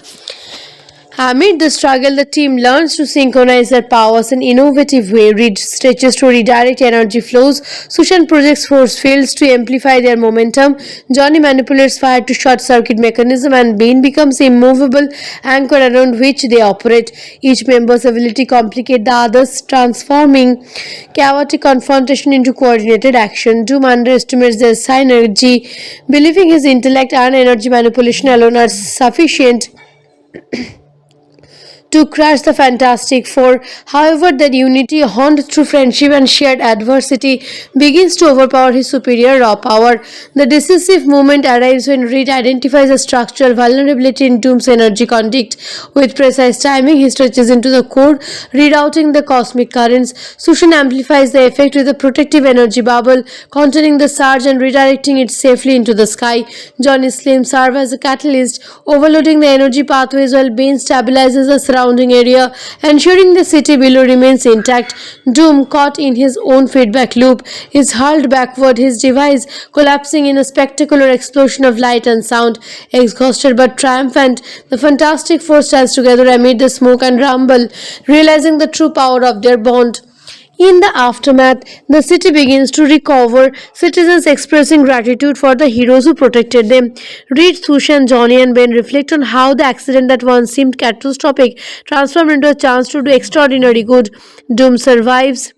Amid the struggle, the team learns to synchronize their powers in innovative way. Reed stretches to redirect energy flows. Sushan projects force fields to amplify their momentum. Johnny manipulates fire to short-circuit mechanism, and Bane becomes a immovable anchor around which they operate. Each member's ability complicate the others, transforming chaotic confrontation into coordinated action. Doom underestimates their synergy, believing his intellect and energy manipulation alone are sufficient to crush the Fantastic Four. However, that unity, honed through friendship and shared adversity, begins to overpower his superior raw power. The decisive moment arrives when Reed identifies a structural vulnerability in Doom's energy conduct. With precise timing, he stretches into the core, rerouting the cosmic currents. Sushan amplifies the effect with a protective energy bubble, containing the surge and redirecting it safely into the sky. Johnny's flames serve as a catalyst, overloading the energy pathways while Bane stabilizes the surrounding area, ensuring the city below remains intact. Doom, caught in his own feedback loop, is hurled backward, his device collapsing in a spectacular explosion of light and sound. Exhausted but triumphant, the Fantastic Four stands together amid the smoke and rumble, realizing the true power of their bond. In the aftermath, the city begins to recover, citizens expressing gratitude for the heroes who protected them. Reed, Sushan, Johnny, and Ben reflect on how the accident that once seemed catastrophic transformed into a chance to do extraordinary good. Doom survives,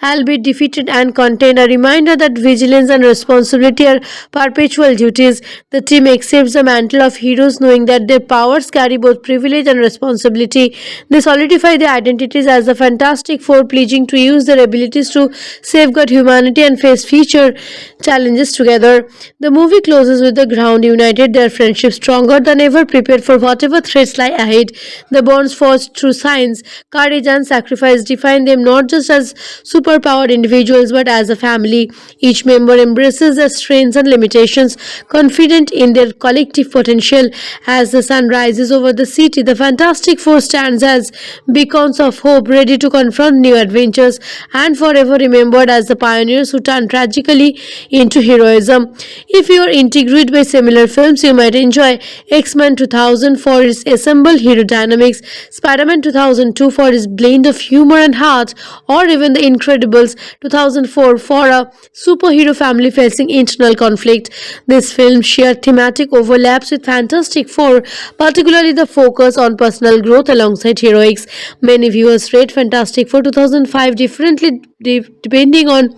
albeit defeated and contained, a reminder that vigilance and responsibility are perpetual duties. The team accepts the mantle of heroes knowing that their powers carry both privilege and responsibility. They solidify their identities as the Fantastic Four, pledging to use their abilities to safeguard humanity and face future challenges together. The movie closes with the ground united, their friendship stronger than ever, prepared for whatever threats lie ahead. The bonds forged through science, courage, and sacrifice define them not just as superpowered individuals but as a family. Each member embraces their strengths and limitations, confident in their collective potential. As the sun rises over the city, the Fantastic Four stands as beacons of hope, ready to confront new adventures and forever remembered as the pioneers who turned tragically into heroism. If you are intrigued by similar films, you might enjoy X-Men 2000 for its assembled hero dynamics, Spider-Man 2002 for its blend of humor and heart, or even The Incredibles 2004 for a superhero family facing internal conflict. These films share thematic overlaps with Fantastic Four, particularly the focus on personal growth alongside heroics. Many viewers rate Fantastic Four 2005 differently depending on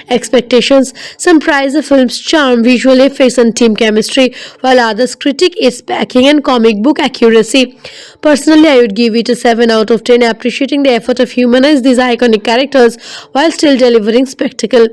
expectations. Some praise the film's charm, visual effects, and team chemistry, while others critique its packing and comic book accuracy. Personally, I would give it a 7 out of 10, appreciating the effort of humanize these iconic characters while still delivering spectacle.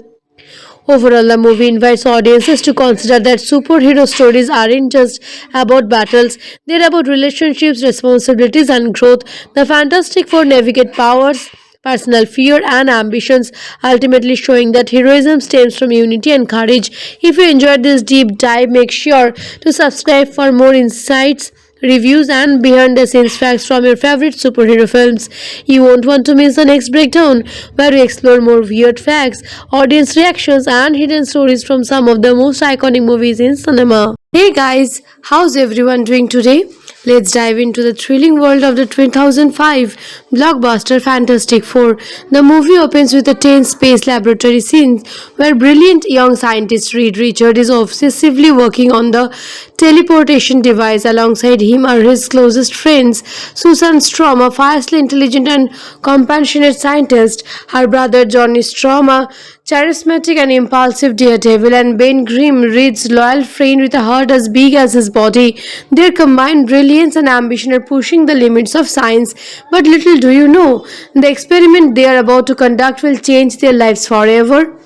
Overall, the movie invites audiences to consider that superhero stories aren't just about battles, they're about relationships, responsibilities, and growth. The Fantastic Four navigate powers, personal fear, and ambitions, ultimately showing that heroism stems from unity and courage. If you enjoyed this deep dive, make sure to subscribe for more insights, reviews, and behind the scenes facts from your favorite superhero films. You won't want to miss the next breakdown, where we explore more weird facts, audience reactions, and hidden stories from some of the most iconic movies in cinema. Hey guys, how's everyone doing today? Let's dive into the thrilling world of the 2005 blockbuster Fantastic Four. The movie opens with a tense space laboratory scene where brilliant young scientist Reed Richard is obsessively working on the teleportation device. Alongside him are his closest friends, Susan Strom, a fiercely intelligent and compassionate scientist, her brother Johnny Strom, a charismatic and impulsive daredevil, and Ben Grimm, Reed's loyal friend with a heart as big as his body. Their combined brilliance and ambition are pushing the limits of science. But little do you know, the experiment they are about to conduct will change their lives forever.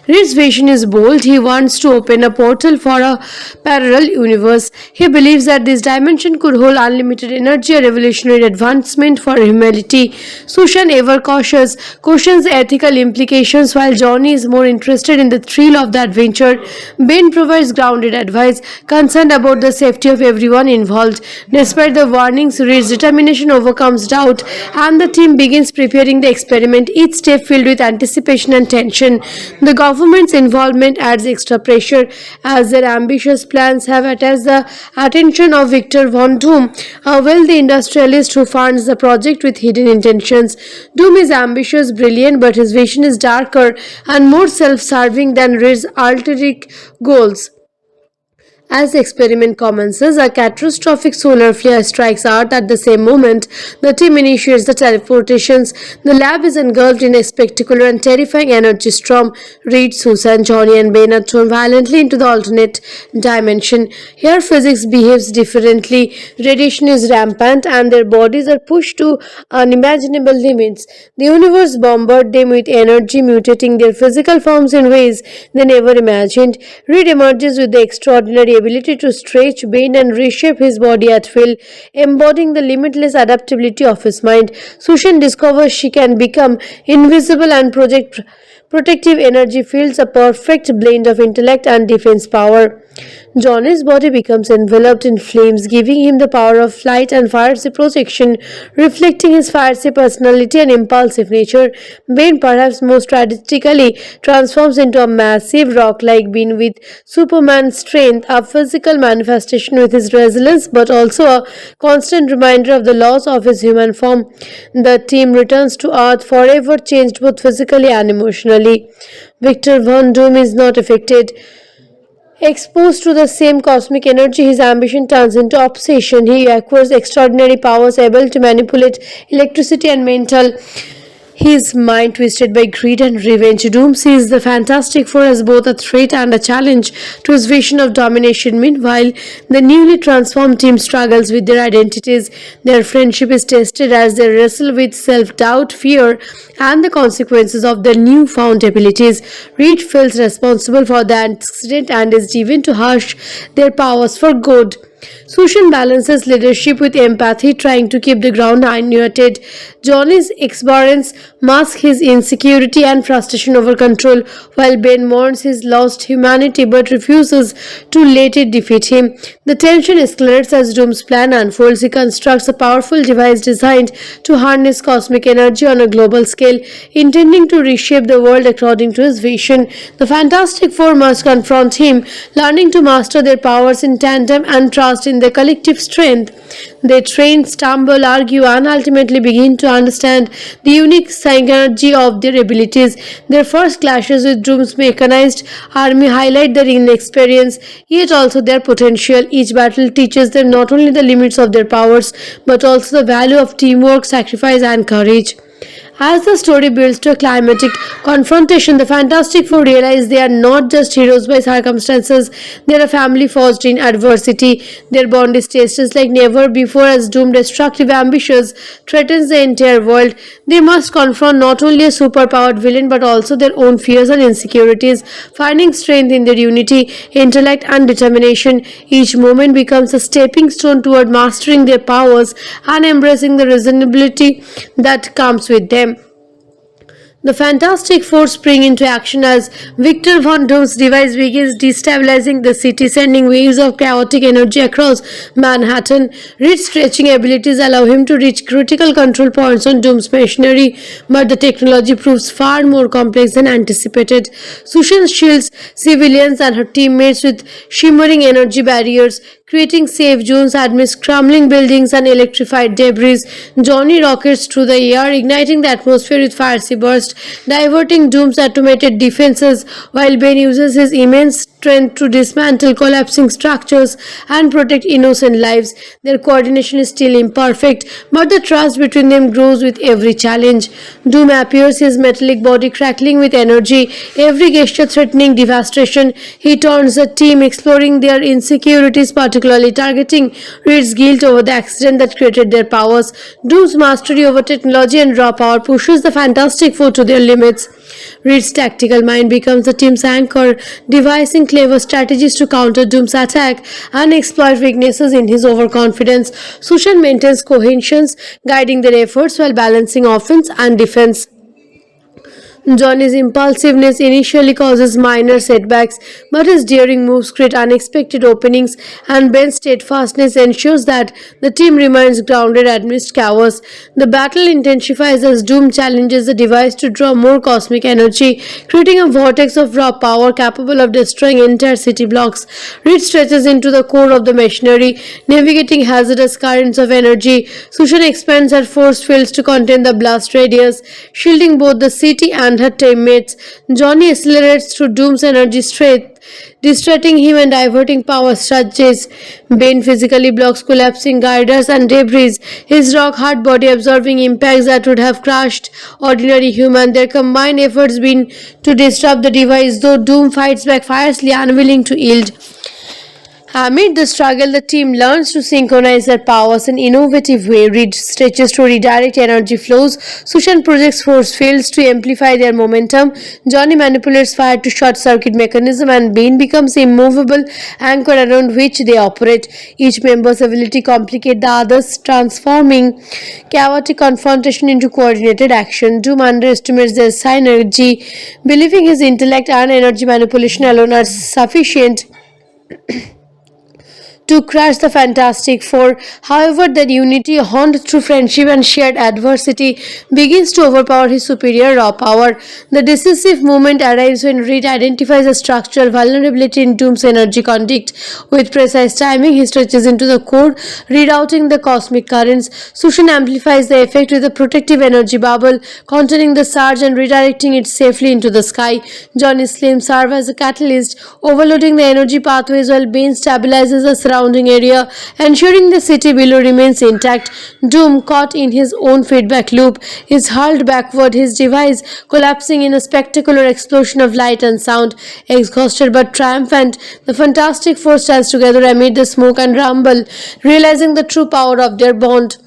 Reed's vision is bold. He wants to open a portal for a parallel universe. He believes that this dimension could hold unlimited energy, a revolutionary advancement for humanity. Sushan, ever cautious, questions the ethical implications, while Johnny is more interested in the thrill of the adventure. Ben provides grounded advice, concerned about the safety of everyone involved. Despite the warnings, Reed's determination overcomes doubt, and the team begins preparing the experiment, each step filled with anticipation and tension. The government's involvement adds extra pressure, as their ambitious plans have attached the attention of Victor Von Doom, a wealthy industrialist who funds the project with hidden intentions. Doom is ambitious, brilliant, but his vision is darker and more self-serving than Reed's ulterior goals. As the experiment commences, a catastrophic solar flare strikes Earth at the same moment. The team initiates the teleportations. The lab is engulfed in a spectacular and terrifying energy storm. Reed, Susan, Johnny, and Ben are thrown violently into the alternate dimension. Here, physics behaves differently. Radiation is rampant, and their bodies are pushed to unimaginable limits. The universe bombards them with energy, mutating their physical forms in ways they never imagined. Reed emerges with the extraordinary ability to stretch, bend, and reshape his body at will, embodying the limitless adaptability of his mind. Sushan discovers she can become invisible and project protective energy fields, a perfect blend of intellect and defense power. Johnny's body becomes enveloped in flames, giving him the power of flight and fiery projection, reflecting his fiery personality and impulsive nature. Ben, perhaps most tragically, transforms into a massive rock-like being with Superman strength, a physical manifestation with his resilience, but also a constant reminder of the loss of his human form. The team returns to Earth forever changed both physically and emotionally. Victor Von Doom is not affected. Exposed to the same cosmic energy, his ambition turns into obsession. He acquires extraordinary powers, able to manipulate electricity and mental. His mind twisted by greed and revenge. Doom sees the Fantastic Four as both a threat and a challenge to his vision of domination. Meanwhile, the newly transformed team struggles with their identities. Their friendship is tested as they wrestle with self-doubt, fear, and the consequences of their newfound abilities. Reed feels responsible for the accident and is driven to harness their powers for good. Sushan balances leadership with empathy, trying to keep the ground unmuted. Johnny's exuberance masks his insecurity and frustration over control, while Ben mourns his lost humanity but refuses to let it defeat him. The tension escalates as Doom's plan unfolds. He constructs a powerful device designed to harness cosmic energy on a global scale, intending to reshape the world according to his vision. The Fantastic Four must confront him, learning to master their powers in tandem and trust in their collective strength. They train, stumble, argue, and ultimately begin to understand the unique synergy of their abilities. Their first clashes with Doom's mechanized army highlight their inexperience, yet also their potential. Each battle teaches them not only the limits of their powers, but also the value of teamwork, sacrifice, and courage. As the story builds to a climatic confrontation, the Fantastic Four realize they are not just heroes by circumstances, they are a family forged in adversity. Their bond is tested like never before as Doom, destructive ambitions, threatens the entire world. They must confront not only a superpowered villain but also their own fears and insecurities, finding strength in their unity, intellect, and determination. Each moment becomes a stepping stone toward mastering their powers and embracing the reasonability that comes with them. The Fantastic Four spring into action as Victor Von Doom's device begins destabilizing the city, sending waves of chaotic energy across Manhattan. Reed's stretching abilities allow him to reach critical control points on Doom's machinery, but the technology proves far more complex than anticipated. Sushan shields civilians and her teammates with shimmering energy barriers, creating safe zones amidst crumbling buildings and electrified debris. Johnny rockets through the air, igniting the atmosphere with fiery bursts, diverting Doom's automated defenses, while Ben uses his immense strength to dismantle collapsing structures and protect innocent lives. Their coordination is still imperfect, but the trust between them grows with every challenge. Doom appears, his metallic body crackling with energy, every gesture threatening devastation. He turns the team, exploring their insecurities, particularly targeting Reed's guilt over the accident that created their powers. Doom's mastery over technology and raw power pushes the Fantastic Four to their limits. Reed's tactical mind becomes the team's anchor, devising clever strategies to counter Doom's attack and exploit weaknesses in his overconfidence. Sushan maintains cohesion, guiding their efforts while balancing offense and defense. Johnny's impulsiveness initially causes minor setbacks, but his daring moves create unexpected openings, and Ben's steadfastness ensures that the team remains grounded amidst chaos. The battle intensifies as Doom challenges the device to draw more cosmic energy, creating a vortex of raw power capable of destroying entire city blocks. Reed stretches into the core of the machinery, navigating hazardous currents of energy. Sushan expands her force fields to contain the blast radius, shielding both the city and and her teammates. Johnny accelerates through Doom's energy strength, distracting him and diverting power surges. Bane physically blocks collapsing girders and debris, his rock-hard body absorbing impacts that would have crushed ordinary human. Their combined efforts been to disrupt the device, though Doom fights back fiercely, unwilling to yield. Amid the struggle, the team learns to synchronize their powers in innovative way. Reed stretches to redirect energy flows. Sushan projects force fields to amplify their momentum. Johnny manipulates fire to short-circuit mechanism, and Bane becomes a immovable anchor around which they operate. Each member's ability complicate the others, transforming chaotic confrontation into coordinated action. Doom underestimates their synergy, believing his intellect and energy manipulation alone are sufficient to crush the Fantastic Four. However, that unity, honed through friendship and shared adversity, begins to overpower his superior raw power. The decisive moment arrives when Reed identifies a structural vulnerability in Doom's energy conduit. With precise timing, he stretches into the core, rerouting the cosmic currents. Sushan amplifies the effect with a protective energy bubble, containing the surge and redirecting it safely into the sky. Johnny's flames serve as a catalyst, overloading the energy pathways while Bane stabilizes the surrounding area, ensuring the city below remains intact. Doom, caught in his own feedback loop, is hurled backward, his device collapsing in a spectacular explosion of light and sound. Exhausted but triumphant, the Fantastic Four stands together amid the smoke and rumble, realizing the true power of their bond.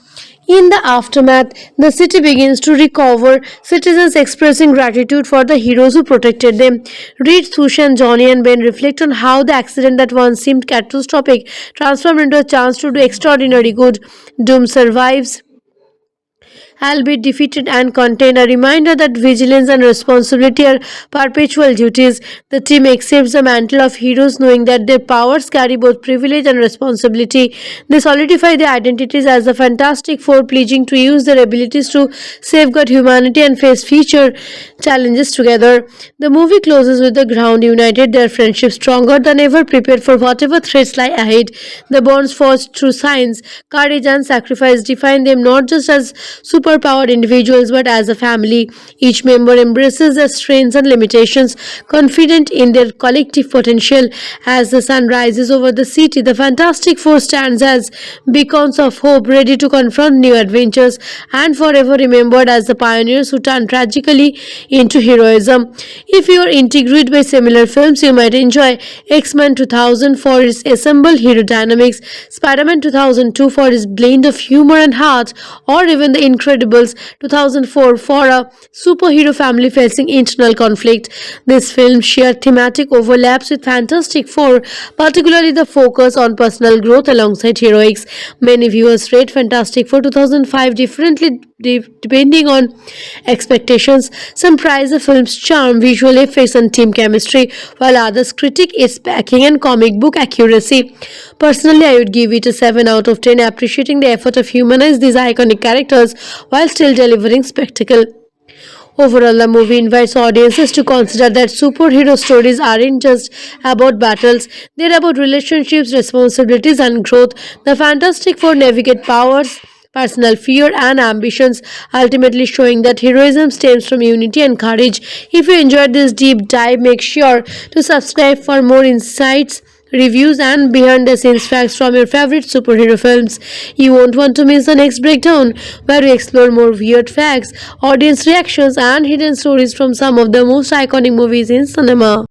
In the aftermath, the city begins to recover, citizens expressing gratitude for the heroes who protected them. Reed, Sushan, Johnny, and Ben reflect on how the accident that once seemed catastrophic transformed into a chance to do extraordinary good. Doom survives, albeit defeated and contained, a reminder that vigilance and responsibility are perpetual duties. The team accepts the mantle of heroes, knowing that their powers carry both privilege and responsibility. They solidify their identities as the Fantastic Four, pledging to use their abilities to safeguard humanity and face future challenges together. The movie closes with the ground united, their friendship stronger than ever, prepared for whatever threats lie ahead. The bonds forged through science, courage, and sacrifice define them not just as superpowered individuals but as a family. Each member embraces their strengths and limitations, confident in their collective potential. As the sun rises over the city, the Fantastic Four stands as beacons of hope, ready to confront new adventures and forever remembered as the pioneers who turned tragically into heroism. If you are intrigued by similar films, you might enjoy X-Men 2000 for its assembled hero dynamics, Spider-Man 2002 for its blend of humor and heart, or even The Incredibles 2004 for a superhero family facing internal conflict. This film share thematic overlaps with Fantastic Four, particularly the focus on personal growth alongside heroics. Many viewers rate Fantastic Four 2005 differently depending on expectations. Some praise the film's charm, visual effects, and team chemistry, while others critique its packing and comic book accuracy. Personally, I would give it a 7 out of 10, appreciating the effort of humanize these iconic characters while still delivering spectacle. Overall, the movie invites audiences to consider that superhero stories aren't just about battles, they're about relationships, responsibilities, and growth. The Fantastic Four navigate powers, personal fear, and ambitions, ultimately showing that heroism stems from unity and courage. If you enjoyed this deep dive, make sure to subscribe for more insights, reviews, and behind the scenes facts from your favorite superhero films. You won't want to miss the next breakdown, where we explore more weird facts, audience reactions, and hidden stories from some of the most iconic movies in cinema.